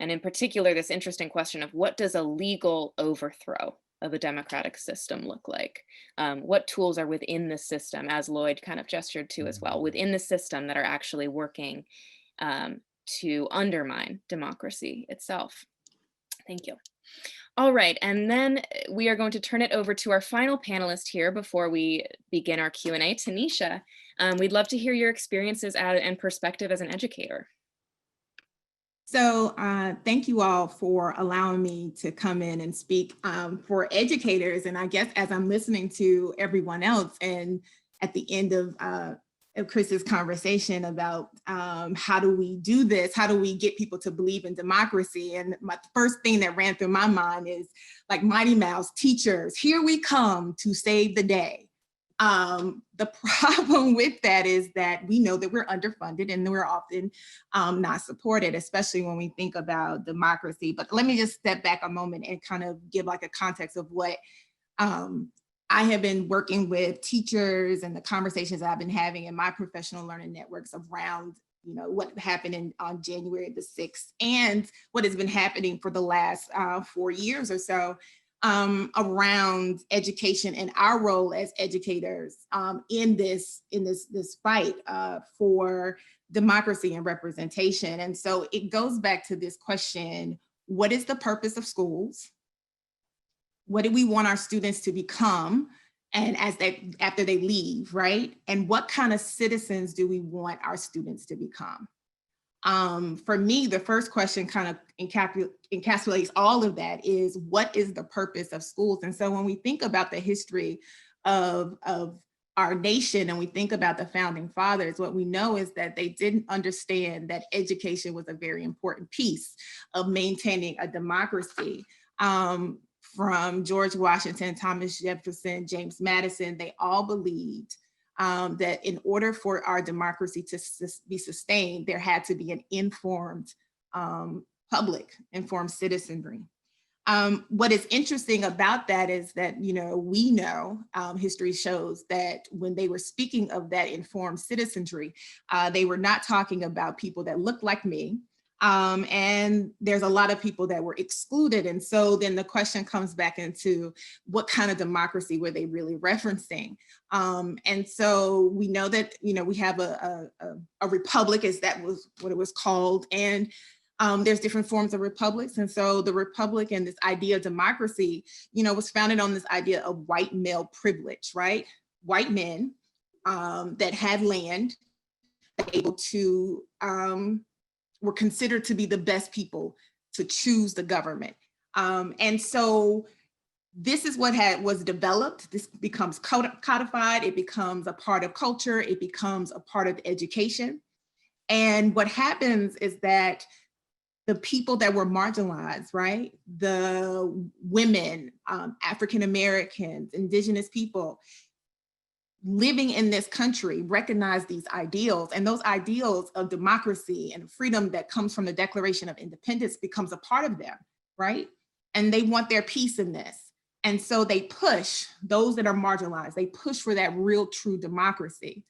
And in particular, this interesting question of what does a legal overthrow of a democratic system look like? What tools are within the system, as Lloyd kind of gestured to as well, within the system that are actually working to undermine democracy itself? Thank you. All right, and then we are going to turn it over to our final panelist here before we begin our Q&A. Tinisha, we'd love to hear your experiences and perspective as an educator. So thank you all for allowing me to come in and speak for educators. And I guess as I'm listening to everyone else, and at the end of Chris's conversation about how do we do this? How do we get people to believe in democracy? And my first thing that ran through my mind is like Mighty Mouse, teachers, here we come to save the day. The problem with that is that we know that we're underfunded and we're often not supported, especially when we think about democracy. But let me just step back a moment and kind of give like a context of what I have been working with teachers and the conversations I've been having in my professional learning networks around, you know, what happened on January the 6th and what has been happening for the last 4 years or so. Around education and our role as educators in this fight for democracy and representation. And so it goes back to this question: what is the purpose of schools? What do we want our students to become, and after they leave, right? And what kind of citizens do we want our students to become? For me, the first question kind of encapsulates all of that is, what is the purpose of schools? And so when we think about the history of our nation and we think about the founding fathers, what we know is that they didn't understand that education was a very important piece of maintaining a democracy. From George Washington, Thomas Jefferson, James Madison, they all believed that in order for our democracy to be sustained, there had to be an informed public, informed citizenry. What is interesting about that is that, you know, we know history shows that when they were speaking of that informed citizenry, they were not talking about people that looked like me. And there's a lot of people that were excluded. And so then the question comes back into what kind of democracy were they really referencing? And so we know that, you know, we have a republic, as that was what it was called. And there's different forms of republics. And so the republic and this idea of democracy, you know, was founded on this idea of white male privilege, right? White men that had land, able to, were considered to be the best people to choose the government. And so this is what was developed. This becomes codified. It becomes a part of culture. It becomes a part of education. And what happens is that the people that were marginalized, right? The women, African-Americans, indigenous people, living in this country recognize these ideals, and those ideals of democracy and freedom that comes from the Declaration of Independence becomes a part of them, right? And they want their piece in this. And so they push those that are marginalized, they push for that real true democracy.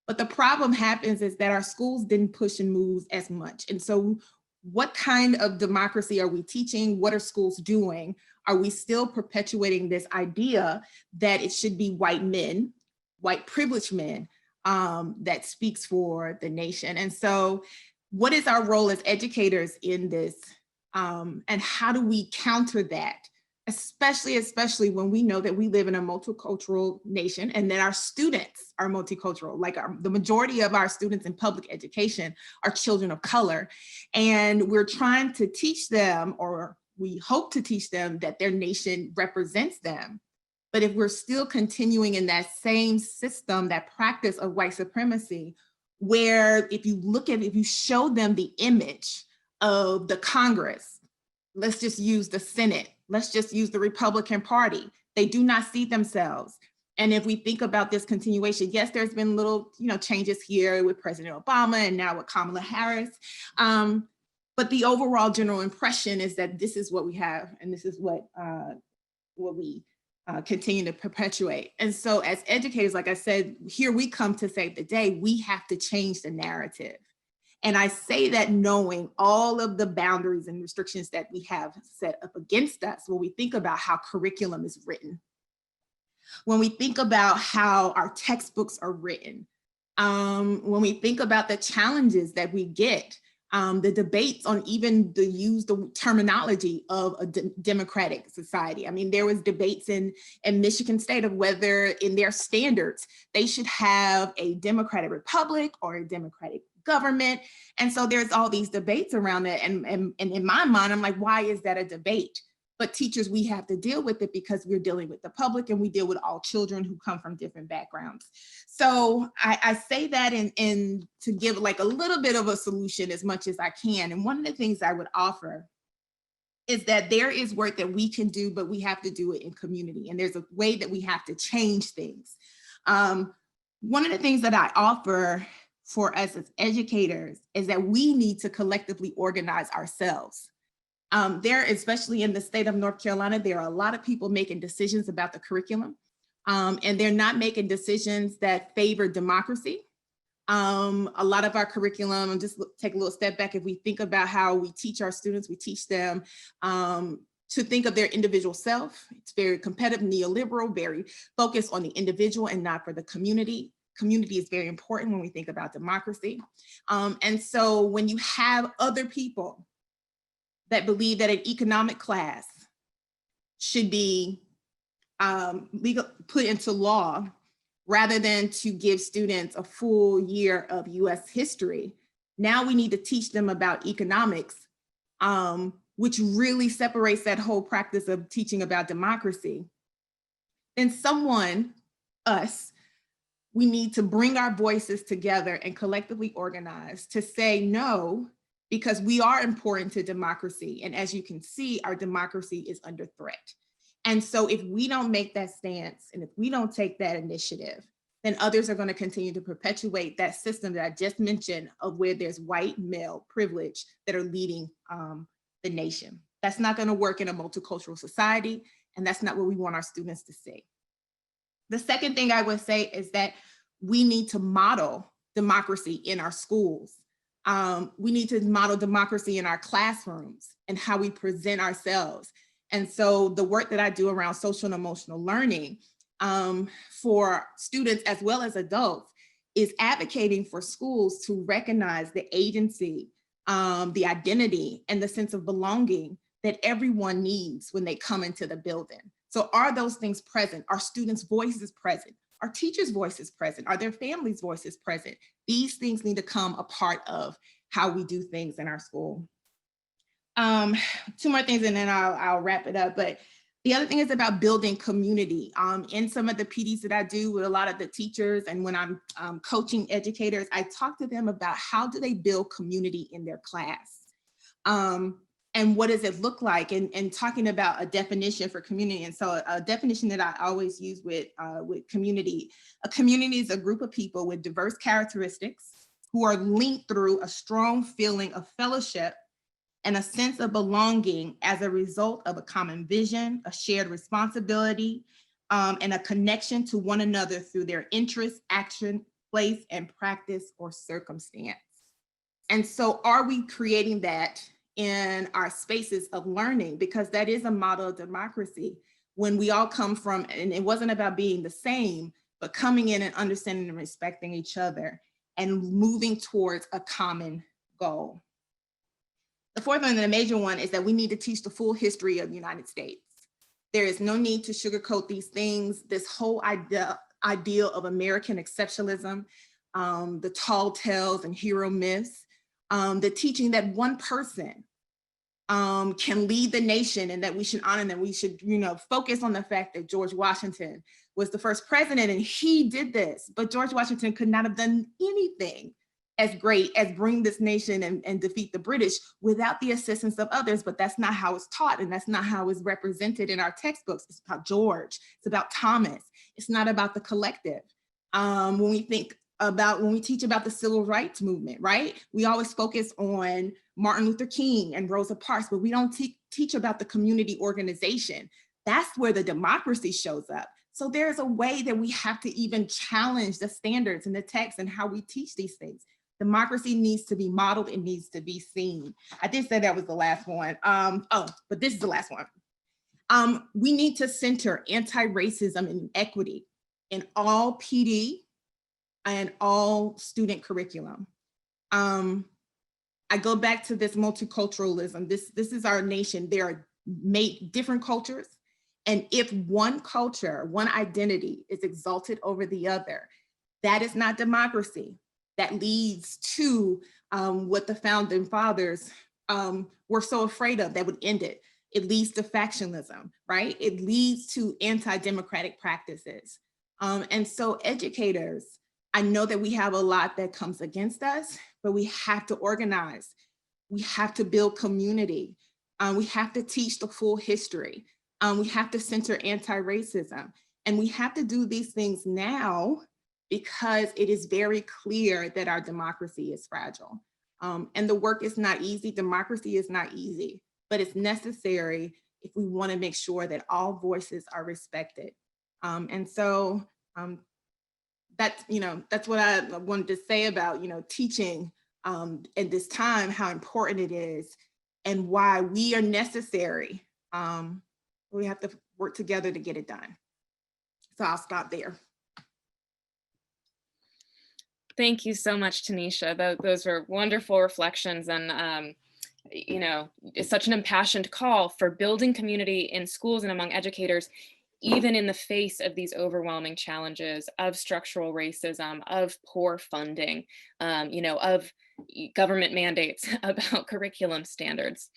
But the problem happens is that our schools didn't push and move as much. And so what kind of democracy are we teaching? What are schools doing? Are we still perpetuating this idea that it should be white men, white privileged men, that speaks for the nation? And so what is our role as educators in this? And how do we counter that? Especially when we know that we live in a multicultural nation and that our students are multicultural. Like the majority of our students in public education are children of color. And we're trying to teach them, or we hope to teach them, that their nation represents them. But if we're still continuing in that same system, that practice of white supremacy, where if you show them the image of the Congress, let's just use the Senate, let's just use the Republican Party, they do not see themselves. And if we think about this continuation, yes, there's been little changes here with President Obama and now with Kamala Harris. But the overall general impression is that this is what we have, and this is what we continue to perpetuate. And so as educators, like I said, here we come to save the day. We have to change the narrative. And I say that knowing all of the boundaries and restrictions that we have set up against us when we think about how curriculum is written, when we think about how our textbooks are written, when we think about the challenges that we get, the debates on even the terminology of a democratic society. I mean, there was debates in Michigan State of whether in their standards they should have a democratic republic or a democratic government. And so there's all these debates around that. And in my mind, I'm like, why is that a debate? But teachers, we have to deal with it because we're dealing with the public and we deal with all children who come from different backgrounds. So I say that in to give like a little bit of a solution as much as I can. And one of the things I would offer is that there is work that we can do, but we have to do it in community. And there's a way that we have to change things. One of the things that I offer for us as educators is that we need to collectively organize ourselves. There, especially in the state of North Carolina, there are a lot of people making decisions about the curriculum, and they're not making decisions that favor democracy. A lot of our curriculum, just take a little step back, if we think about how we teach our students, we teach them to think of their individual self. It's very competitive, neoliberal, very focused on the individual and not for the community. Community is very important when we think about democracy. And so when you have other people that believe that an economic class should be put into law rather than to give students a full year of US history, now we need to teach them about economics, which really separates that whole practice of teaching about democracy. Then us, we need to bring our voices together and collectively organize to say no, because we are important to democracy. And as you can see, our democracy is under threat. And so if we don't make that stance, and if we don't take that initiative, then others are going to continue to perpetuate that system that I just mentioned of where there's white male privilege that are leading the nation. That's not going to work in a multicultural society, and that's not what we want our students to see. The second thing I would say is that we need to model democracy in our schools. We need to model democracy in our classrooms and how we present ourselves. And so the work that I do around social and emotional learning for students as well as adults is advocating for schools to recognize the agency, the identity, and the sense of belonging that everyone needs when they come into the building. So are those things present? Are students' voices present? Are teachers' voices present? Are their families' voices present? These things need to come a part of how we do things in our school. Two more things and then I'll wrap it up. But the other thing is about building community. In some of the PDs that I do with a lot of the teachers and when I'm coaching educators, I talk to them about how do they build community in their class? And what does it look like? And talking about a definition for community. And so a definition that I always use with community, a community is a group of people with diverse characteristics who are linked through a strong feeling of fellowship and a sense of belonging as a result of a common vision, a shared responsibility, and a connection to one another through their interests, action, place, and practice or circumstance. And so are we creating that in our spaces of learning? Because that is a model of democracy. When we all come from, and it wasn't about being the same, but coming in and understanding and respecting each other and moving towards a common goal. The fourth one, and the major one, is that we need to teach the full history of the United States. There is no need to sugarcoat these things. This whole ideal of American exceptionalism, the tall tales and hero myths, the teaching that one person can lead the nation and that we should honor them. We should, focus on the fact that George Washington was the first president and he did this, but George Washington could not have done anything as great as bring this nation and defeat the British without the assistance of others. But that's not how it's taught, and that's not how it's represented in our textbooks. It's about George, it's about Thomas. It's not about the collective. When we teach about the civil rights movement, right? We always focus on Martin Luther King and Rosa Parks, but we don't teach about the community organization. That's where the democracy shows up. So there's a way that we have to even challenge the standards and the text and how we teach these things. Democracy needs to be modeled, it needs to be seen. I did say that was the last one. But this is the last one. We need to center anti-racism and equity in all PD and all student curriculum. I go back to this multiculturalism. This is our nation. There are different cultures. And if one culture, one identity is exalted over the other, that is not democracy. That leads to what the founding fathers were so afraid of, that would end it. It leads to factionalism, right? It leads to anti-democratic practices. And so educators, I know that we have a lot that comes against us, but we have to organize. We have to build community. We have to teach the full history. We have to center anti-racism. And we have to do these things now because it is very clear that our democracy is fragile. And the work is not easy. Democracy is not easy, but it's necessary if we want to make sure that all voices are respected. And so that's what I wanted to say about, teaching at this time, how important it is and why we are necessary. We have to work together to get it done. So I'll stop there. Thank you so much, Tinisha. Those were wonderful reflections, and it's such an impassioned call for building community in schools and among educators, even in the face of these overwhelming challenges of structural racism, of poor funding, of government mandates about curriculum standards.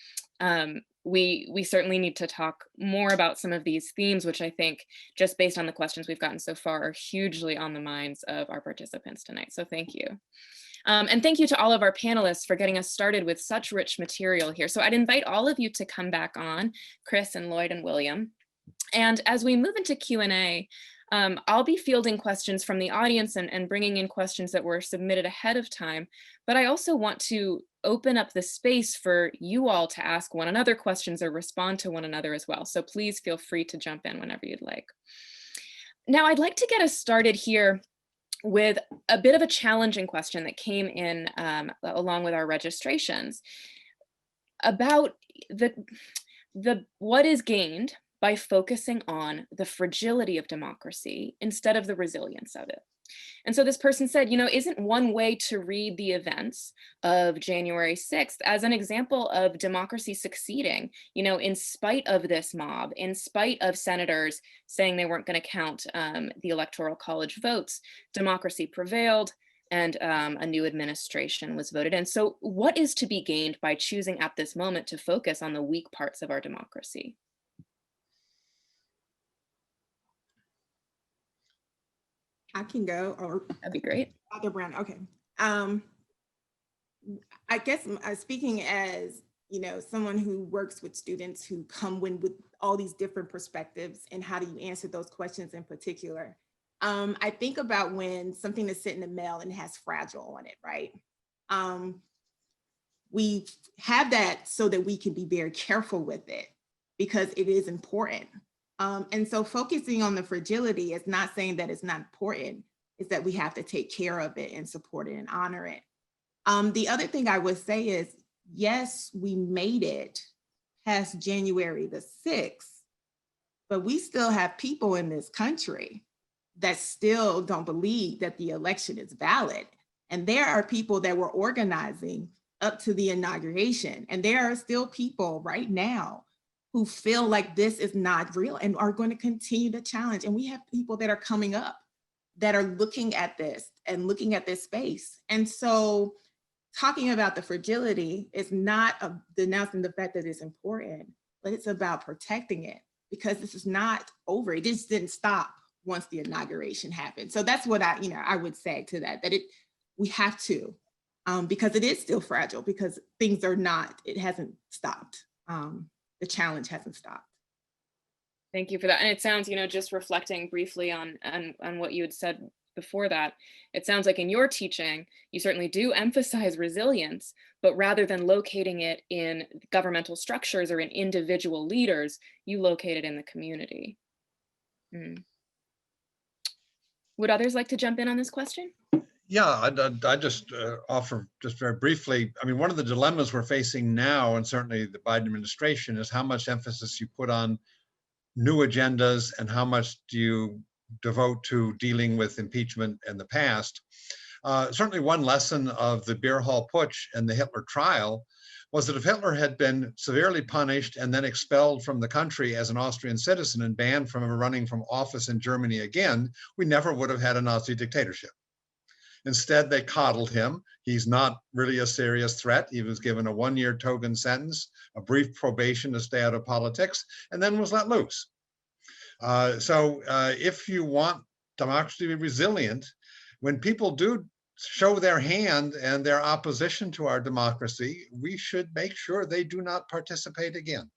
We certainly need to talk more about some of these themes, which I think, just based on the questions we've gotten so far, are hugely on the minds of our participants tonight. So thank you. And thank you to all of our panelists for getting us started with such rich material here. So I'd invite all of you to come back on, Chris and Lloyd and William. And as we move into Q&A, I'll be fielding questions from the audience and bringing in questions that were submitted ahead of time. But I also want to open up the space for you all to ask one another questions or respond to one another as well. So please feel free to jump in whenever you'd like. Now, I'd like to get us started here with a bit of a challenging question that came in along with our registrations about what is gained by focusing on the fragility of democracy instead of the resilience of it. And so this person said, isn't one way to read the events of January 6th as an example of democracy succeeding, in spite of this mob, in spite of senators saying they weren't going to count the Electoral College votes, democracy prevailed and a new administration was voted in. So what is to be gained by choosing at this moment to focus on the weak parts of our democracy? I can go, or that'd be great. Dr. Brown, okay. I guess speaking as, someone who works with students who come with all these different perspectives, and how do you answer those questions in particular? I think about when something is sent in the mail and has fragile on it, right? We have that so that we can be very careful with it because it is important. And so focusing on the fragility is not saying that it's not important, it's that we have to take care of it and support it and honor it. The other thing I would say is, yes, we made it past January the 6th, but we still have people in this country that still don't believe that the election is valid. And there are people that were organizing up to the inauguration. And there are still people right now who feel like this is not real and are going to continue to challenge. And we have people that are coming up that are looking at this and looking at this space. And so talking about the fragility is not denouncing the fact that it's important, but it's about protecting it, because this is not over. It just didn't stop once the inauguration happened. So that's what I would say to that, we have to, because it is still fragile, because things are not, it hasn't stopped. The challenge hasn't stopped. Thank you for that. And it sounds, just reflecting briefly on what you had said before that, it sounds like in your teaching, you certainly do emphasize resilience, but rather than locating it in governmental structures or in individual leaders, you locate it in the community. Would others like to jump in on this question? Yeah, I just offer just very briefly. I mean, one of the dilemmas we're facing now, and certainly the Biden administration, is how much emphasis you put on new agendas and how much do you devote to dealing with impeachment in the past. Certainly one lesson of the beer hall putsch and the Hitler trial was that if Hitler had been severely punished and then expelled from the country as an Austrian citizen and banned from running from office in Germany again, we never would have had a Nazi dictatorship. Instead, they coddled him. He's not really a serious threat. He was given a one-year token sentence, a brief probation to stay out of politics, and then was let loose. So if you want democracy to be resilient, when people do show their hand and their opposition to our democracy, we should make sure they do not participate again.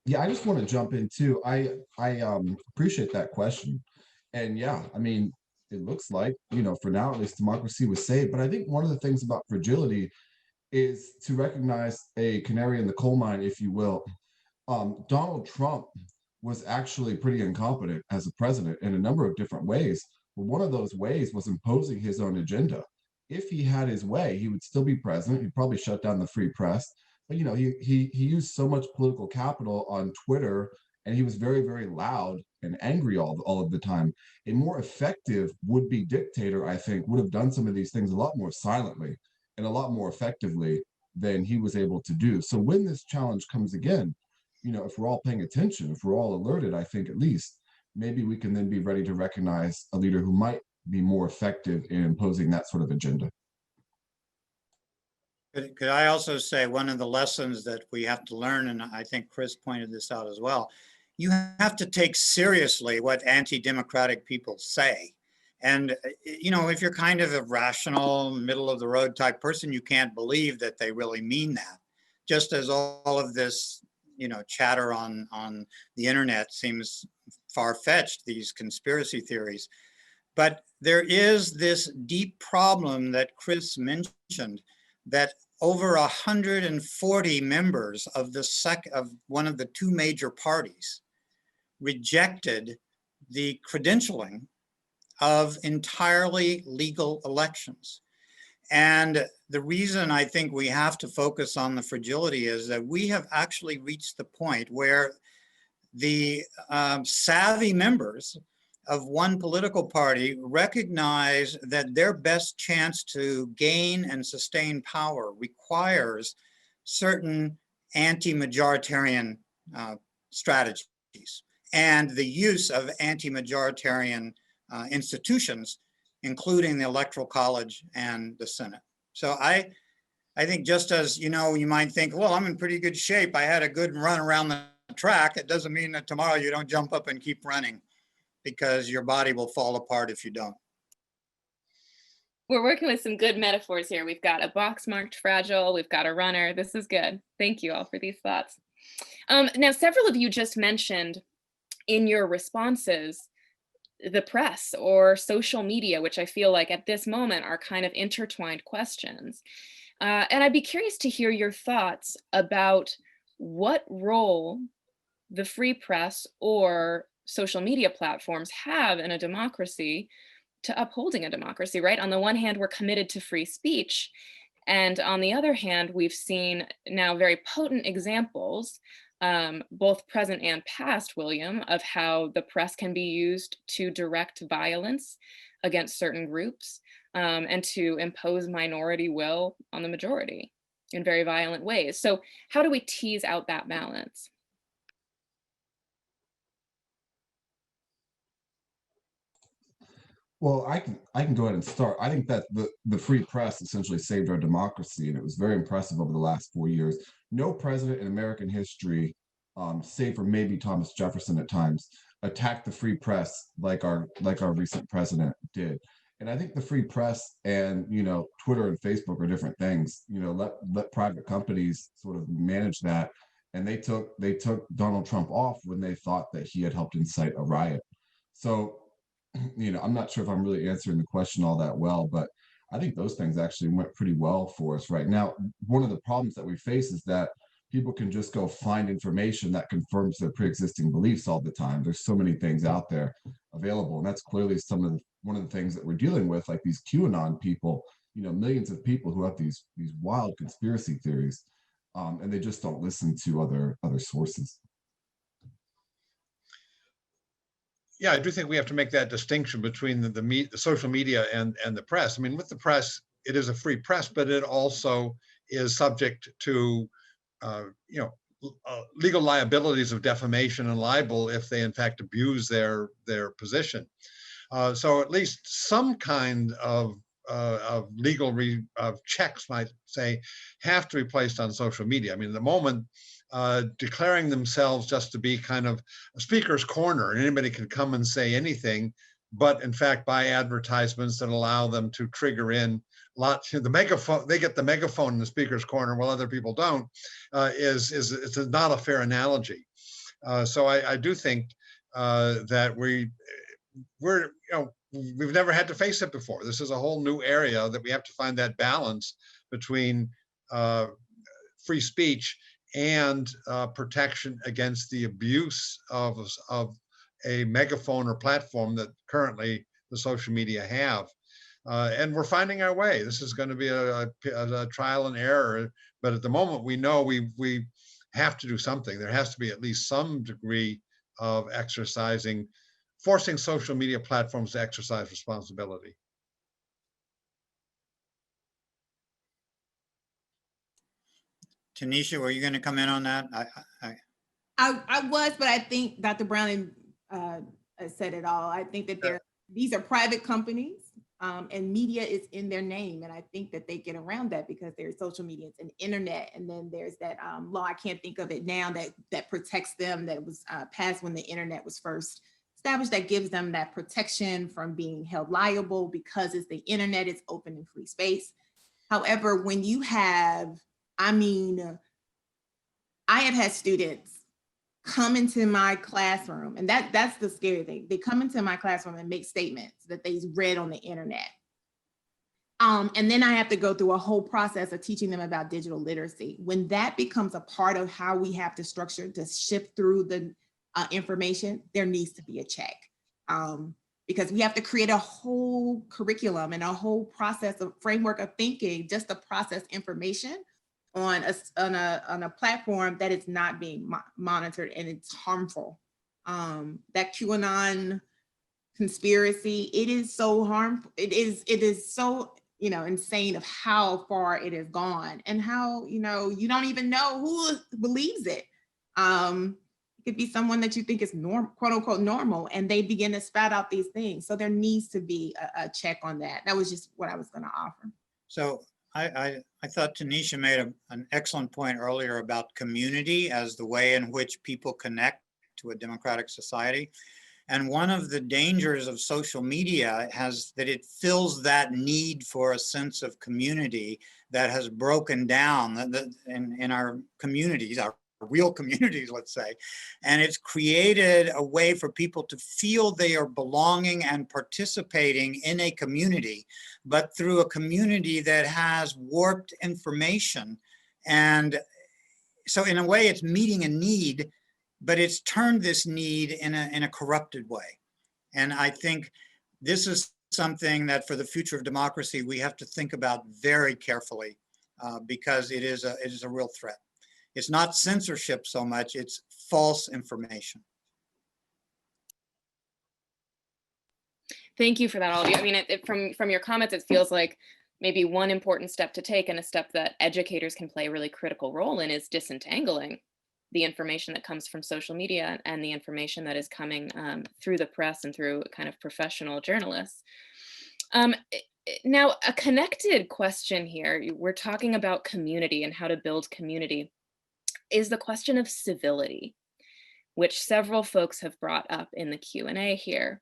Yeah, I just want to jump in too. I appreciate that question. And yeah, I mean, it looks like, for now, at least democracy was saved. But I think one of the things about fragility is to recognize a canary in the coal mine, if you will. Donald Trump was actually pretty incompetent as a president in a number of different ways. But one of those ways was imposing his own agenda. If he had his way, he would still be president. He'd probably shut down the free press. But he used so much political capital on Twitter, and he was very, very loud and angry all of the time. A more effective would-be dictator, I think, would have done some of these things a lot more silently and a lot more effectively than he was able to do. So when this challenge comes again, if we're all paying attention, if we're all alerted, I think at least, maybe we can then be ready to recognize a leader who might be more effective in imposing that sort of agenda. Could I also say one of the lessons that we have to learn, and I think Chris pointed this out as well, you have to take seriously what anti-democratic people say. And, if you're kind of a rational, middle of the road type person, you can't believe that they really mean that. Just as all of this, chatter on the internet seems far-fetched, these conspiracy theories. But there is this deep problem that Chris mentioned, that over 140 members of one of the two major parties rejected the credentialing of entirely legal elections. And the reason I think we have to focus on the fragility is that we have actually reached the point where the savvy members of one political party recognize that their best chance to gain and sustain power requires certain anti-majoritarian strategies and the use of anti-majoritarian institutions, including the Electoral College and the Senate. So I think just as, you might think, well, I'm in pretty good shape. I had a good run around the track. It doesn't mean that tomorrow you don't jump up and keep running, because your body will fall apart if you don't. We're working with some good metaphors here. We've got a box marked fragile. We've got a runner. This is good. Thank you all for these thoughts. Now, several of you just mentioned in your responses the press or social media, which I feel like at this moment are kind of intertwined questions. And I'd be curious to hear your thoughts about what role the free press or social media platforms have in a democracy to upholding a democracy, right? On the one hand, we're committed to free speech. And on the other hand, we've seen now very potent examples, both present and past, William, of how the press can be used to direct violence against certain groups and to impose minority will on the majority in very violent ways. So how do we tease out that balance? Well, I can go ahead and start. I think that the free press essentially saved our democracy, and it was very impressive over the last 4 years. No president in American history, save for maybe Thomas Jefferson at times, attacked the free press like our recent president did. And I think the free press and Twitter and Facebook are different things. Let private companies sort of manage that, and they took Donald Trump off when they thought that he had helped incite a riot. So I'm not sure if I'm really answering the question all that well, but I think those things actually went pretty well for us right now. One of the problems that we face is that people can just go find information that confirms their pre-existing beliefs all the time. There's so many things out there available, and that's clearly one of the things that we're dealing with, like these QAnon people, millions of people who have these wild conspiracy theories, and they just don't listen to other sources. Yeah, I do think we have to make that distinction between the social media and the press. I mean, with the press, it is a free press, but it also is subject to, legal liabilities of defamation and libel if they in fact abuse their position. So at least some kind of legal checks, might say, have to be placed on social media. I mean, at the moment, declaring themselves just to be kind of a speaker's corner, and anybody can come and say anything, but in fact buy advertisements that allow them to trigger in lots. The megaphone, they get the megaphone in the speaker's corner while other people don't. It's not a fair analogy. So I do think that we've never had to face it before. This is a whole new area that we have to find that balance between free speech and protection against the abuse of a megaphone or platform that currently the social media have. And we're finding our way. This is going to be a trial and error, but at the moment we know we have to do something. There has to be at least some degree of forcing social media platforms to exercise responsibility. Tinisha, were you going to come in on that? I was, but I think Dr. Browning said it all. I think that these are private companies, and media is in their name. And I think that they get around that because there's social media and internet. And then there's that law, I can't think of it now, that protects them, that was passed when the internet was first established, that gives them that protection from being held liable because it's the internet, it's open and free space. However, when you have, I have had students come into my classroom, and that's the scary thing. They come into my classroom and make statements that they read on the internet. And then I have to go through a whole process of teaching them about digital literacy. When that becomes a part of how we have to structure to shift through the information, there needs to be a check. Because we have to create a whole curriculum and a whole process of framework of thinking just to process information on a platform that is not being monitored and it's harmful. That QAnon conspiracy, it is so harmful. It is so insane of how far it has gone and how you don't even know who believes it. It could be someone that you think is quote unquote normal, and they begin to spout out these things. So there needs to be a check on that. That was just what I was going to offer. So I thought Tinisha made an excellent point earlier about community as the way in which people connect to a democratic society. And one of the dangers of social media that it fills that need for a sense of community that has broken down in our communities, our real communities, let's say. And it's created a way for people to feel they are belonging and participating in a community, but through a community that has warped information. And so in a way it's meeting a need, but it's turned this need in a corrupted way. And I think this is something that for the future of democracy, we have to think about very carefully because it is a real threat. It's not censorship so much, it's false information. Thank you for that, all of you. I mean, from your comments, it feels like maybe one important step to take, and a step that educators can play a really critical role in, is disentangling the information that comes from social media and the information that is coming through the press and through kind of professional journalists. Now, a connected question here, we're talking about community and how to build community, is the question of civility, which several folks have brought up in the Q&A here.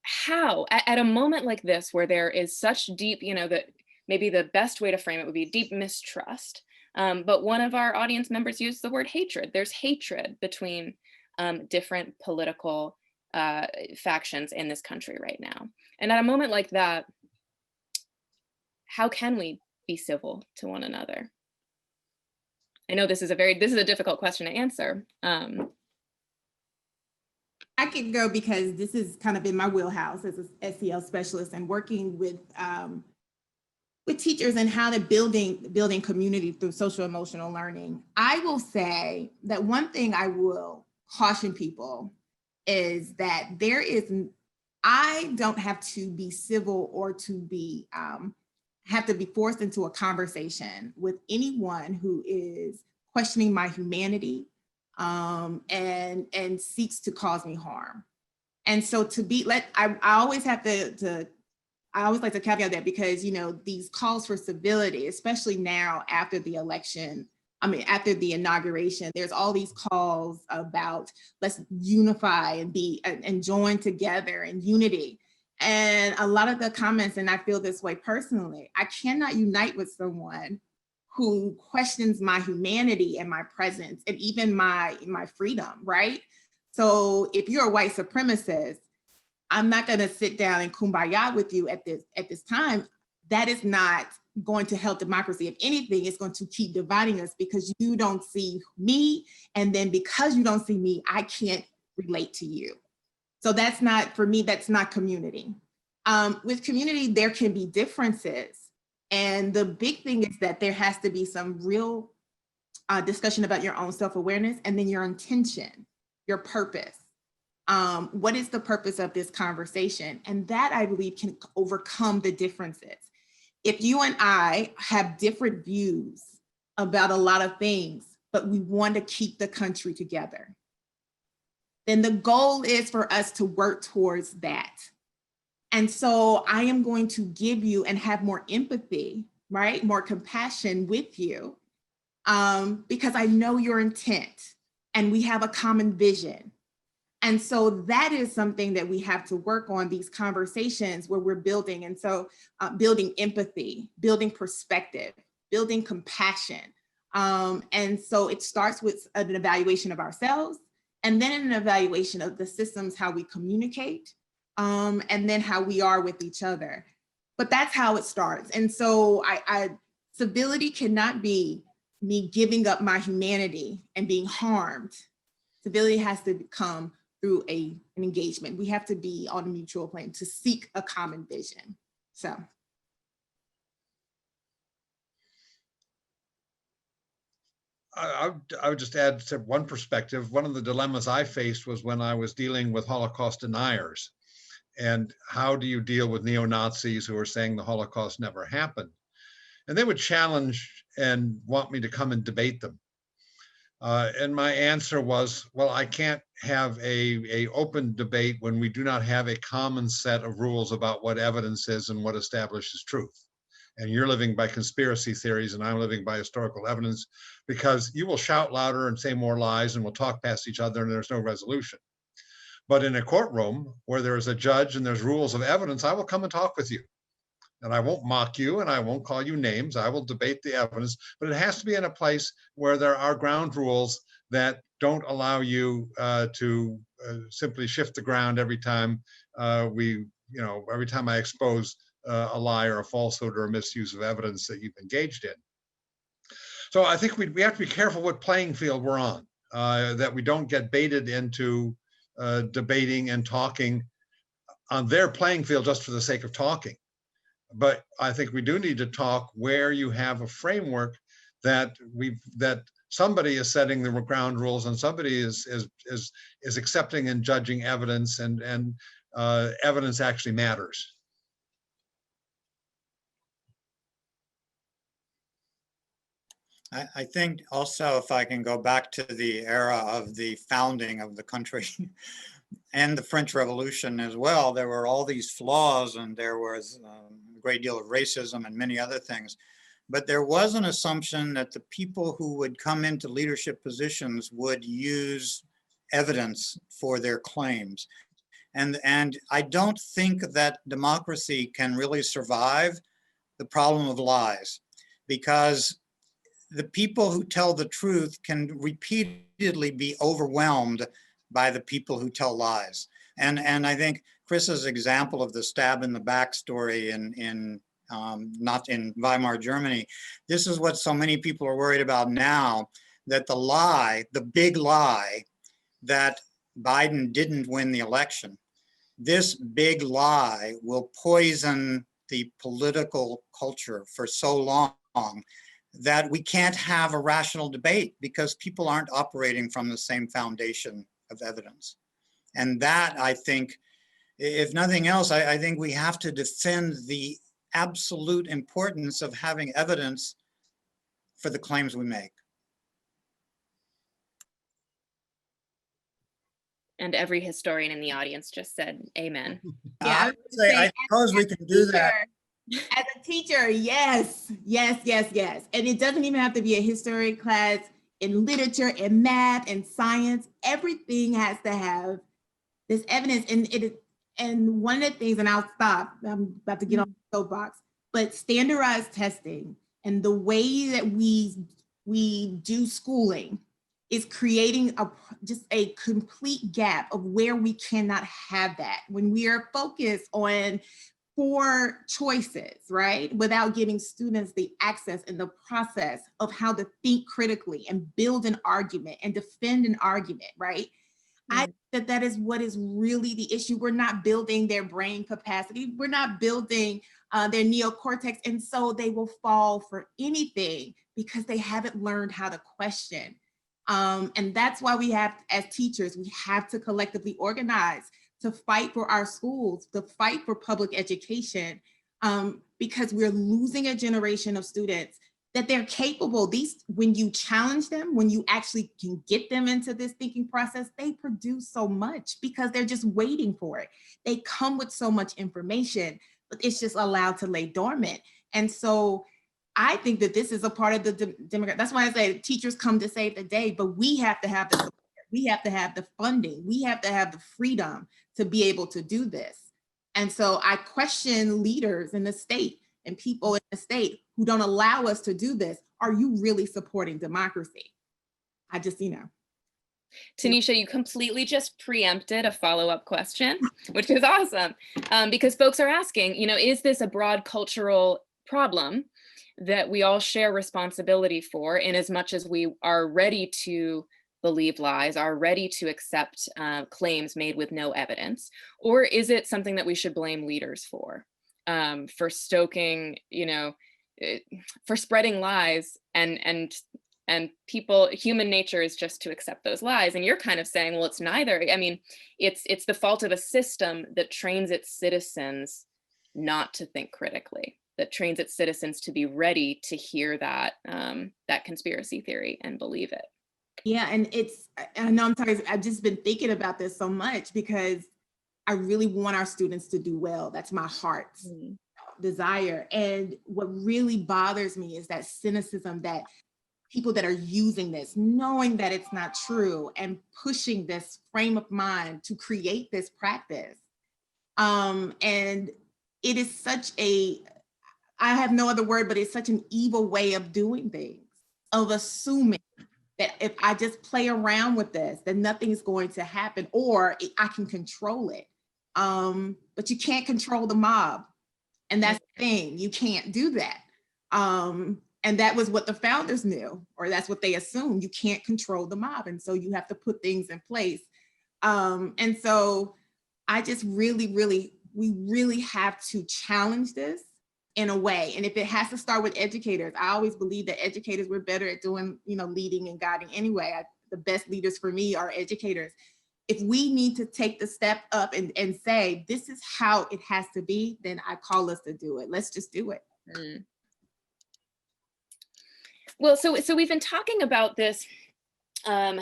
How, at a moment like this, where there is such deep, that maybe the best way to frame it would be deep mistrust, but one of our audience members used the word hatred. There's hatred between different political factions in this country right now. And at a moment like that, how can we be civil to one another? I know this is a difficult question to answer. I could go because this is kind of in my wheelhouse as a SEL specialist and working with teachers and how they're building community through social emotional learning. I will say that one thing I will caution people is that I don't have to be civil or to be have to be forced into a conversation with anyone who is questioning my humanity and seeks to cause me harm. And so I always have I always like to caveat that because, these calls for civility, especially now after the election, after the inauguration, there's all these calls about let's unify and join together in unity. And a lot of the comments, and I feel this way personally, I cannot unite with someone who questions my humanity and my presence and even my freedom, right? So if you're a white supremacist, I'm not gonna sit down and kumbaya with you at this time. That is not going to help democracy. If anything, it's going to keep dividing us because you don't see me. And then because you don't see me, I can't relate to you. So that's not, for me, that's not community. With community, there can be differences. And the big thing is that there has to be some real discussion about your own self-awareness and then your intention, your purpose. What is the purpose of this conversation? And that, I believe, can overcome the differences. If you and I have different views about a lot of things, but we want to keep the country together, then the goal is for us to work towards that. And so I am going to give you and have more empathy, right? More compassion with you because I know your intent and we have a common vision. And so that is something that we have to work on, these conversations where we're building. And so building empathy, building perspective, building compassion. And so it starts with an evaluation of ourselves and then an evaluation of the systems, how we communicate, and then how we are with each other. But that's how it starts. And so civility cannot be me giving up my humanity and being harmed. Civility has to come through an engagement. We have to be on a mutual plane to seek a common vision. So. I would just add one perspective. One of the dilemmas I faced was when I was dealing with Holocaust deniers. And how do you deal with neo-Nazis who are saying the Holocaust never happened? And they would challenge and want me to come and debate them. And my answer was, well, I can't have a open debate when we do not have a common set of rules about what evidence is and what establishes truth. And you're living by conspiracy theories and I'm living by historical evidence, because you will shout louder and say more lies and we'll talk past each other and there's no resolution. But in a courtroom where there is a judge and there's rules of evidence, I will come and talk with you. And I won't mock you and I won't call you names. I will debate the evidence, but it has to be in a place where there are ground rules that don't allow you to simply shift the ground every time every time I expose a lie or a falsehood or a misuse of evidence that you've engaged in. So I think we have to be careful what playing field we're on, that we don't get baited into debating and talking on their playing field just for the sake of talking. But I think we do need to talk where you have a framework that somebody is setting the ground rules and somebody is accepting and judging evidence, and evidence actually matters. I think also, if I can go back to the era of the founding of the country and the French Revolution as well, there were all these flaws, and there was a great deal of racism and many other things. But there was an assumption that the people who would come into leadership positions would use evidence for their claims. And I don't think that democracy can really survive the problem of lies, because the people who tell the truth can repeatedly be overwhelmed by the people who tell lies. And I think Chris's example of the stab in the back story not in Weimar, Germany, this is what so many people are worried about now, that the lie, the big lie, that Biden didn't win the election, this big lie will poison the political culture for so long that we can't have a rational debate, because people aren't operating from the same foundation of evidence. And that, I think, if nothing else, I think we have to defend the absolute importance of having evidence for the claims we make. And every historian in the audience just said amen. Yeah, I suppose we can do that. As a teacher, yes. And it doesn't even have to be a history class. In literature, in math, in science, everything has to have this evidence. And one of the things, and I'll stop, I'm about to get on the soapbox, but standardized testing and the way that we do schooling is creating just a complete gap of where we cannot have that. When we are focused on 4 choices, right? Without giving students the access and the process of how to think critically and build an argument and defend an argument, right? I think that is what is really the issue. We're not building their brain capacity. We're not building their neocortex. And so they will fall for anything because they haven't learned how to question. And that's why we have, as teachers, we have to collectively organize to fight for our schools, to fight for public education, because we're losing a generation of students that they're capable. When you challenge them, when you actually can get them into this thinking process, they produce so much because they're just waiting for it. They come with so much information, but it's just allowed to lay dormant. And so I think that this is a part of the democratic. That's why I say teachers come to save the day, but we have to have the support. We have to have the funding. We have to have the freedom to be able to do this. And so I question leaders in the state and people in the state who don't allow us to do this. Are you really supporting democracy? I just, Tinisha, you completely just preempted a follow-up question, which is awesome, because folks are asking, is this a broad cultural problem that we all share responsibility for, in as much as we are ready to believe lies, are ready to accept claims made with no evidence? Or is it something that we should blame leaders for stoking, for spreading lies, and people, human nature is just to accept those lies? And you're kind of saying, well, it's neither. I mean, it's the fault of a system that trains its citizens not to think critically, that trains its citizens to be ready to hear that conspiracy theory and believe it. Yeah, and I know I'm sorry, I've just been thinking about this so much because I really want our students to do well. That's my heart's desire. And what really bothers me is that cynicism, that people that are using this, knowing that it's not true, and pushing this frame of mind to create this practice. And it is such I have no other word, but it's such an evil way of doing things, of assuming that if I just play around with this, then nothing's going to happen, or I can control it. But you can't control the mob. And that's the thing, you can't do that. And that was what the founders knew, or that's what they assumed. You can't control the mob. And so you have to put things in place. And so I just really, really we really have to challenge this in a way. And if it has to start with educators, I always believe that educators were better at doing, leading and guiding anyway. The best leaders for me are educators. If we need to take the step up and say, this is how it has to be, then I call us to do it. Let's just do it. Mm. Well, so we've been talking about this, how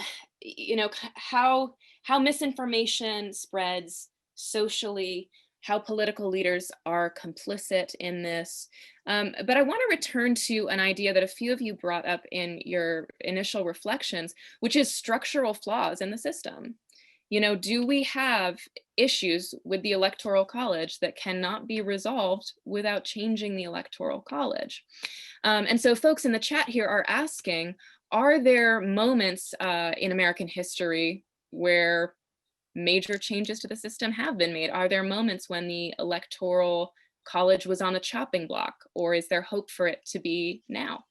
misinformation spreads socially, how political leaders are complicit in this. But I want to return to an idea that a few of you brought up in your initial reflections, which is structural flaws in the system. Do we have issues with the Electoral College that cannot be resolved without changing the Electoral College? And so folks in the chat here are asking, are there moments in American history where major changes to the system have been made? Are there moments when the Electoral College was on the chopping block, or is there hope for it to be now?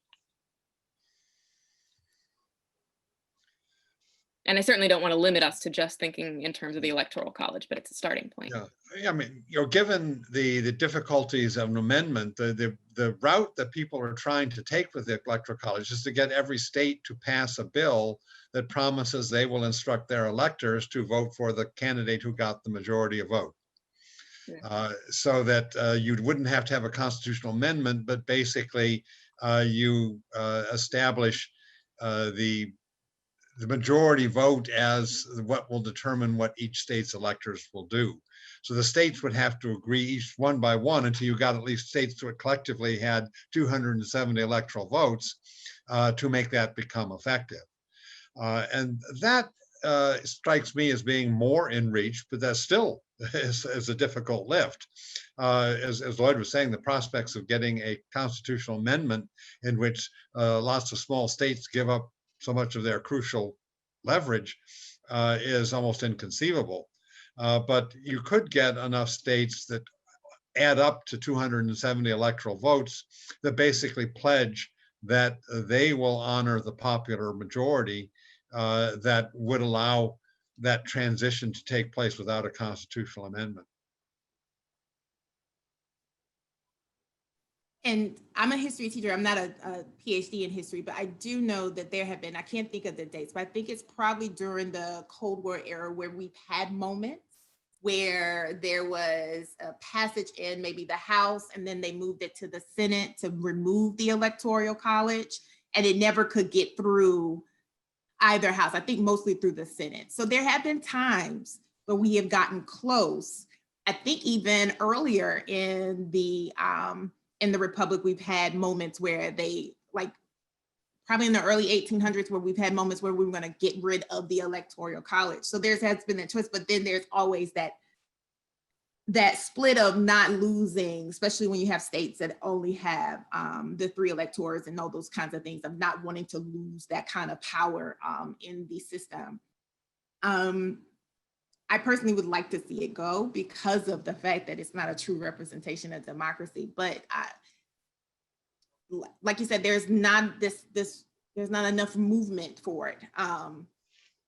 And I certainly don't want to limit us to just thinking in terms of the Electoral College, but it's a starting point. Yeah, I mean, given the difficulties of an amendment, the route that people are trying to take with the Electoral College is to get every state to pass a bill that promises they will instruct their electors to vote for the candidate who got the majority of vote. Yeah. So that you wouldn't have to have a constitutional amendment, but basically you establish the majority vote as what will determine what each state's electors will do. So the states would have to agree each one by one until you got at least states that collectively had 270 electoral votes to make that become effective. And that strikes me as being more in reach, but that still is a difficult lift. As Lloyd was saying, the prospects of getting a constitutional amendment in which lots of small states give up so much of their crucial leverage is almost inconceivable. But you could get enough states that add up to 270 electoral votes that basically pledge that they will honor the popular majority that would allow that transition to take place without a constitutional amendment. And I'm a history teacher. I'm not a PhD in history, but I do know that there have been, I can't think of the dates, but I think it's probably during the Cold War era where we've had moments where there was a passage in maybe the House, and then they moved it to the Senate to remove the Electoral College, and it never could get through either house. I think mostly through the Senate. So there have been times where we have gotten close. I think even earlier in the Republic, we've had moments where they, like probably in the early 1800s, where we've had moments where we were going to get rid of the Electoral College. So there has been that choice, but then there's always that split of not losing, especially when you have states that only have the 3 electors and all those kinds of things, of not wanting to lose that kind of power in the system. I personally would like to see it go because of the fact that it's not a true representation of democracy. But like you said, there's not there's not enough movement for it,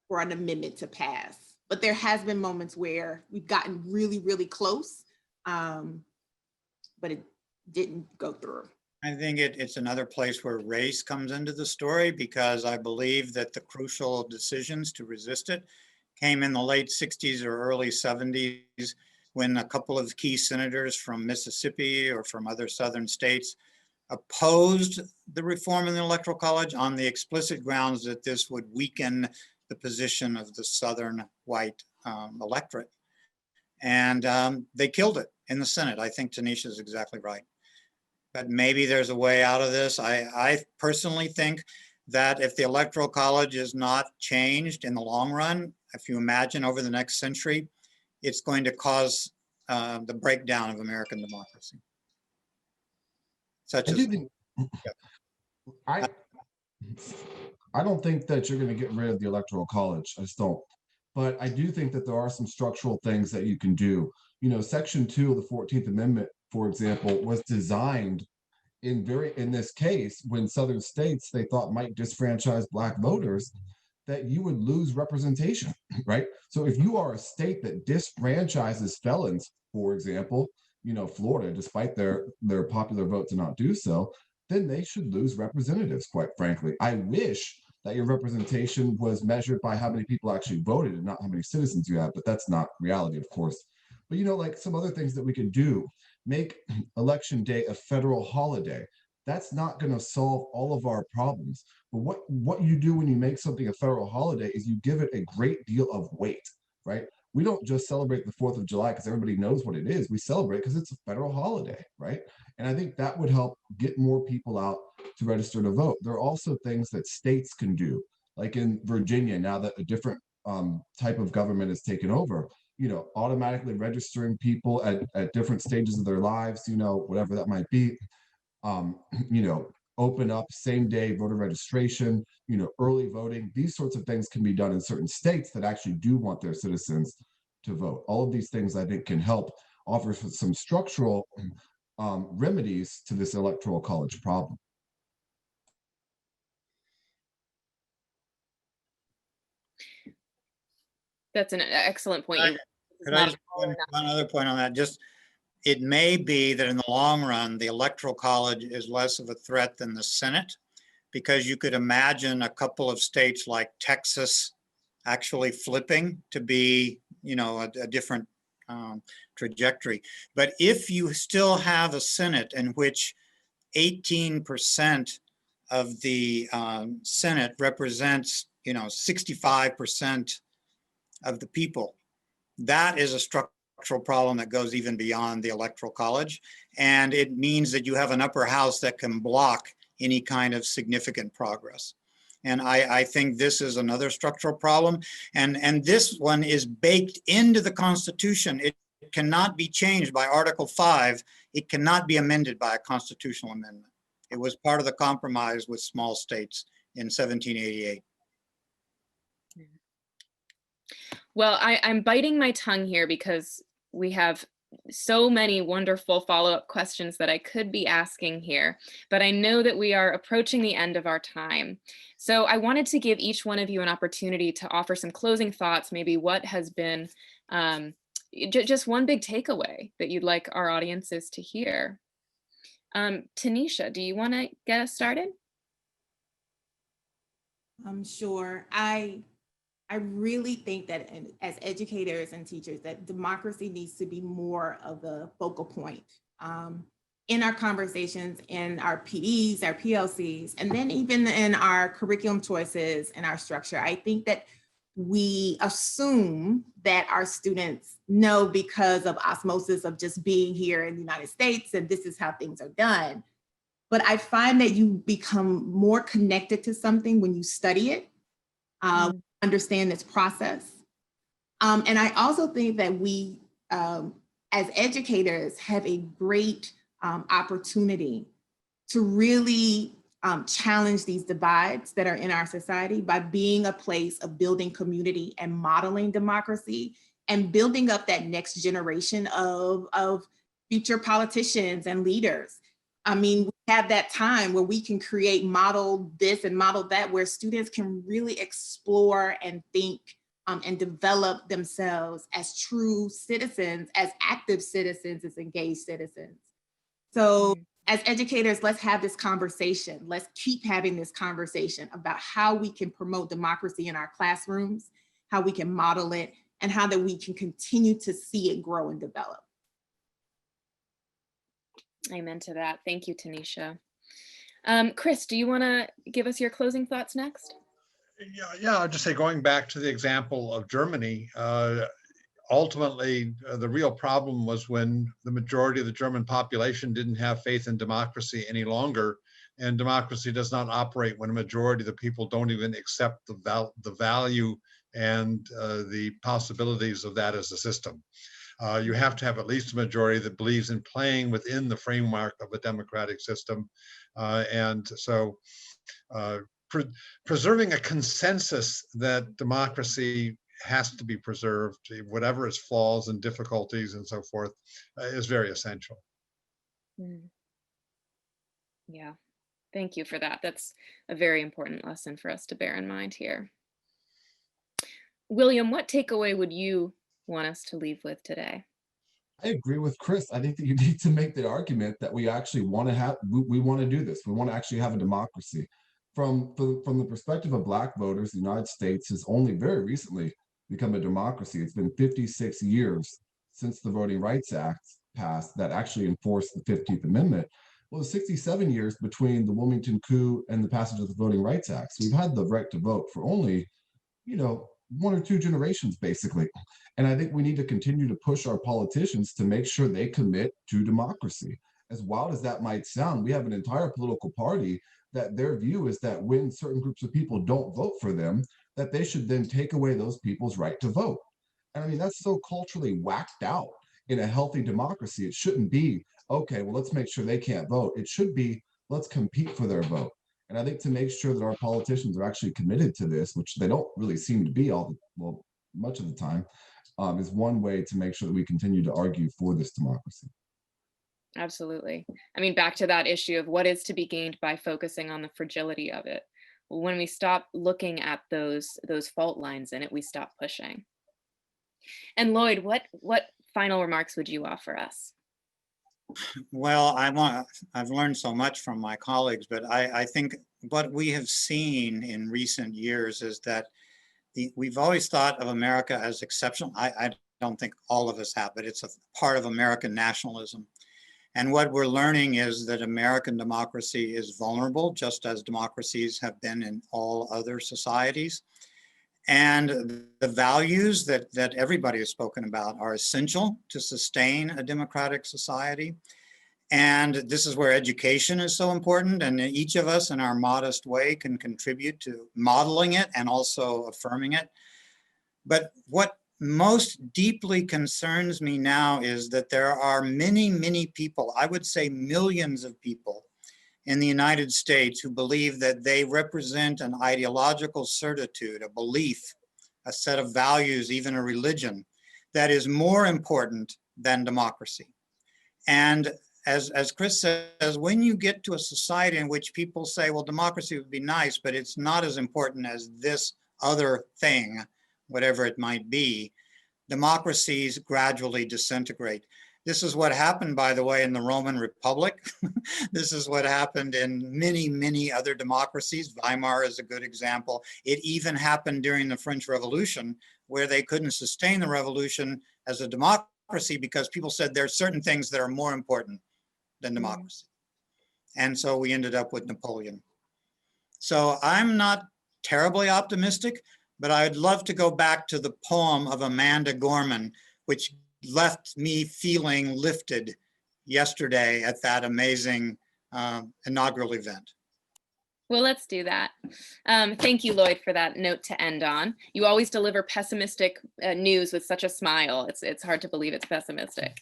for an amendment to pass. But there has been moments where we've gotten really, really close, but it didn't go through. I think it's another place where race comes into the story, because I believe that the crucial decisions to resist it came in the late 60s or early 70s, when a couple of key senators from Mississippi or from other southern states opposed the reform in the Electoral College on the explicit grounds that this would weaken the position of the Southern white electorate. And they killed it in the Senate. I think Tinisha is exactly right. But maybe there's a way out of this. I personally think that if the Electoral College is not changed in the long run, if you imagine over the next century, it's going to cause the breakdown of American democracy. Such as, I don't think that you're going to get rid of the Electoral College. I just don't. But I do think that there are some structural things that you can do. Section 2 of the 14th Amendment, for example, was designed in this case when Southern states they thought might disfranchise Black voters. that you would lose representation, right? So if you are a state that disfranchises felons, for example, Florida, despite their popular vote to not do so, then they should lose representatives, quite frankly. I wish that your representation was measured by how many people actually voted and not how many citizens you have, but that's not reality, of course. But like some other things that we could do, make election day a federal holiday. That's not going to solve all of our problems. But what you do when you make something a federal holiday is you give it a great deal of weight, right? We don't just celebrate the 4th of July because everybody knows what it is. We celebrate because it's a federal holiday, right? And I think that would help get more people out to register to vote. There are also things that states can do, like in Virginia, now that a different type of government has taken over, automatically registering people at different stages of their lives, whatever that might be, you know, open up same day voter registration, early voting. These sorts of things can be done in certain states that actually do want their citizens to vote. All of these things I think can help offer some structural remedies to this electoral college problem. That's an excellent point. Could I just one other point on that? Just, it may be that in the long run, the Electoral College is less of a threat than the Senate, because you could imagine a couple of states like Texas actually flipping to be, a different trajectory. But if you still have a Senate in which 18% of the Senate represents, 65% of the people, that is a structural problem that goes even beyond the Electoral College. And it means that you have an upper house that can block any kind of significant progress. And I think this is another structural problem. And this one is baked into the Constitution. It cannot be changed by Article 5. It cannot be amended by a constitutional amendment. It was part of the compromise with small states in 1788. Well, I'm biting my tongue here because we have so many wonderful follow-up questions that I could be asking here, but I know that we are approaching the end of our time. So I wanted to give each one of you an opportunity to offer some closing thoughts, maybe what has been just one big takeaway that you'd like our audiences to hear. Tinisha, do you want to get us started? I'm sure. I really think that as educators and teachers, that democracy needs to be more of the focal point in our conversations, in our PDs, our PLCs, and then even in our curriculum choices and our structure. I think that we assume that our students know because of osmosis of just being here in the United States, and this is how things are done. But I find that you become more connected to something when you study it. Understand this process. And I also think that we, as educators, have a great opportunity to really challenge these divides that are in our society by being a place of building community and modeling democracy and building up that next generation of future politicians and leaders. I mean, we have that time where we can create model this and model that, where students can really explore and think and develop themselves as true citizens, as active citizens, as engaged citizens. So as educators, let's have this conversation. Let's keep having this conversation about how we can promote democracy in our classrooms, how we can model it, and how that we can continue to see it grow and develop. Amen to that. Thank you, Tinisha. Chris, do you want to give us your closing thoughts next? Yeah, I'll just say, going back to the example of Germany, ultimately, the real problem was when the majority of the German population didn't have faith in democracy any longer. And democracy does not operate when a majority of the people don't even accept the value and the possibilities of that as a system. You have to have at least a majority that believes in playing within the framework of a democratic system. And so preserving a consensus that democracy has to be preserved, whatever its flaws and difficulties and so forth, is very essential. Yeah, thank you for that. That's a very important lesson for us to bear in mind here. William, what takeaway would you want us to leave with today? I agree with Chris. I think that you need to make the argument that we actually want to have, we want to do this. We want to actually have a democracy. From the perspective of Black voters, the United States has only very recently become a democracy. It's been 56 years since the Voting Rights Act passed that actually enforced the 15th Amendment. Well, 67 years between the Wilmington coup and the passage of the Voting Rights Act. So we've had the right to vote for only, one or two generations, basically. And I think we need to continue to push our politicians to make sure they commit to democracy. As wild as that might sound, we have an entire political party that their view is that when certain groups of people don't vote for them, that they should then take away those people's right to vote. And I mean, that's so culturally whacked out in a healthy democracy. It shouldn't be, okay, well, let's make sure they can't vote. It should be, let's compete for their vote. And I think to make sure that our politicians are actually committed to this, which they don't really seem to be much of the time, is one way to make sure that we continue to argue for this democracy. Absolutely. I mean, back to that issue of what is to be gained by focusing on the fragility of it. When we stop looking at those fault lines in it, we stop pushing. And Lloyd, what final remarks would you offer us? Well, I've learned so much from my colleagues, but I think what we have seen in recent years is that we've always thought of America as exceptional. I don't think all of us have, but it's a part of American nationalism. And what we're learning is that American democracy is vulnerable, just as democracies have been in all other societies. And the values that everybody has spoken about are essential to sustain a democratic society. And this is where education is so important. And each of us in our modest way can contribute to modeling it and also affirming it. But what most deeply concerns me now is that there are many, many people, I would say millions of people in the United States who believe that they represent an ideological certitude, a belief, a set of values, even a religion that is more important than democracy. And as Chris says, when you get to a society in which people say, well, democracy would be nice, but it's not as important as this other thing, whatever it might be, democracies gradually disintegrate. This is what happened, by the way, in the Roman Republic. This is what happened in many, many other democracies. Weimar is a good example. It even happened during the French Revolution, where they couldn't sustain the revolution as a democracy because people said there are certain things that are more important than democracy. And so we ended up with Napoleon. So I'm not terribly optimistic, but I'd love to go back to the poem of Amanda Gorman, which left me feeling lifted yesterday at that amazing inaugural event. Well, let's do that. Thank you, Lloyd, for that note to end on. You always deliver pessimistic news with such a smile. It's hard to believe it's pessimistic.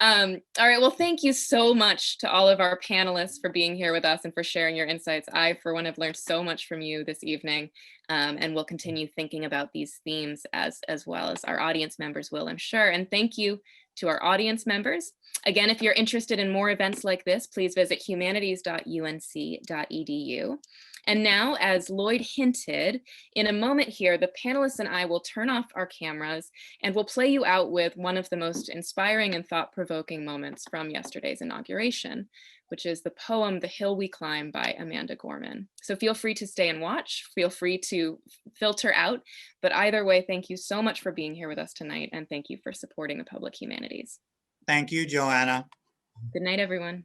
All right, well, thank you so much to all of our panelists for being here with us and for sharing your insights. I, for one, have learned so much from you this evening, and will continue thinking about these themes as well as our audience members will, I'm sure. And thank you to our audience members. Again, if you're interested in more events like this, please visit humanities.unc.edu. And now, as Lloyd hinted, in a moment here, the panelists and I will turn off our cameras and we'll play you out with one of the most inspiring and thought-provoking moments from yesterday's inauguration, which is the poem, The Hill We Climb by Amanda Gorman. So feel free to stay and watch, feel free to filter out, but either way, thank you so much for being here with us tonight, and thank you for supporting the public humanities. Thank you, Joanna. Good night, everyone.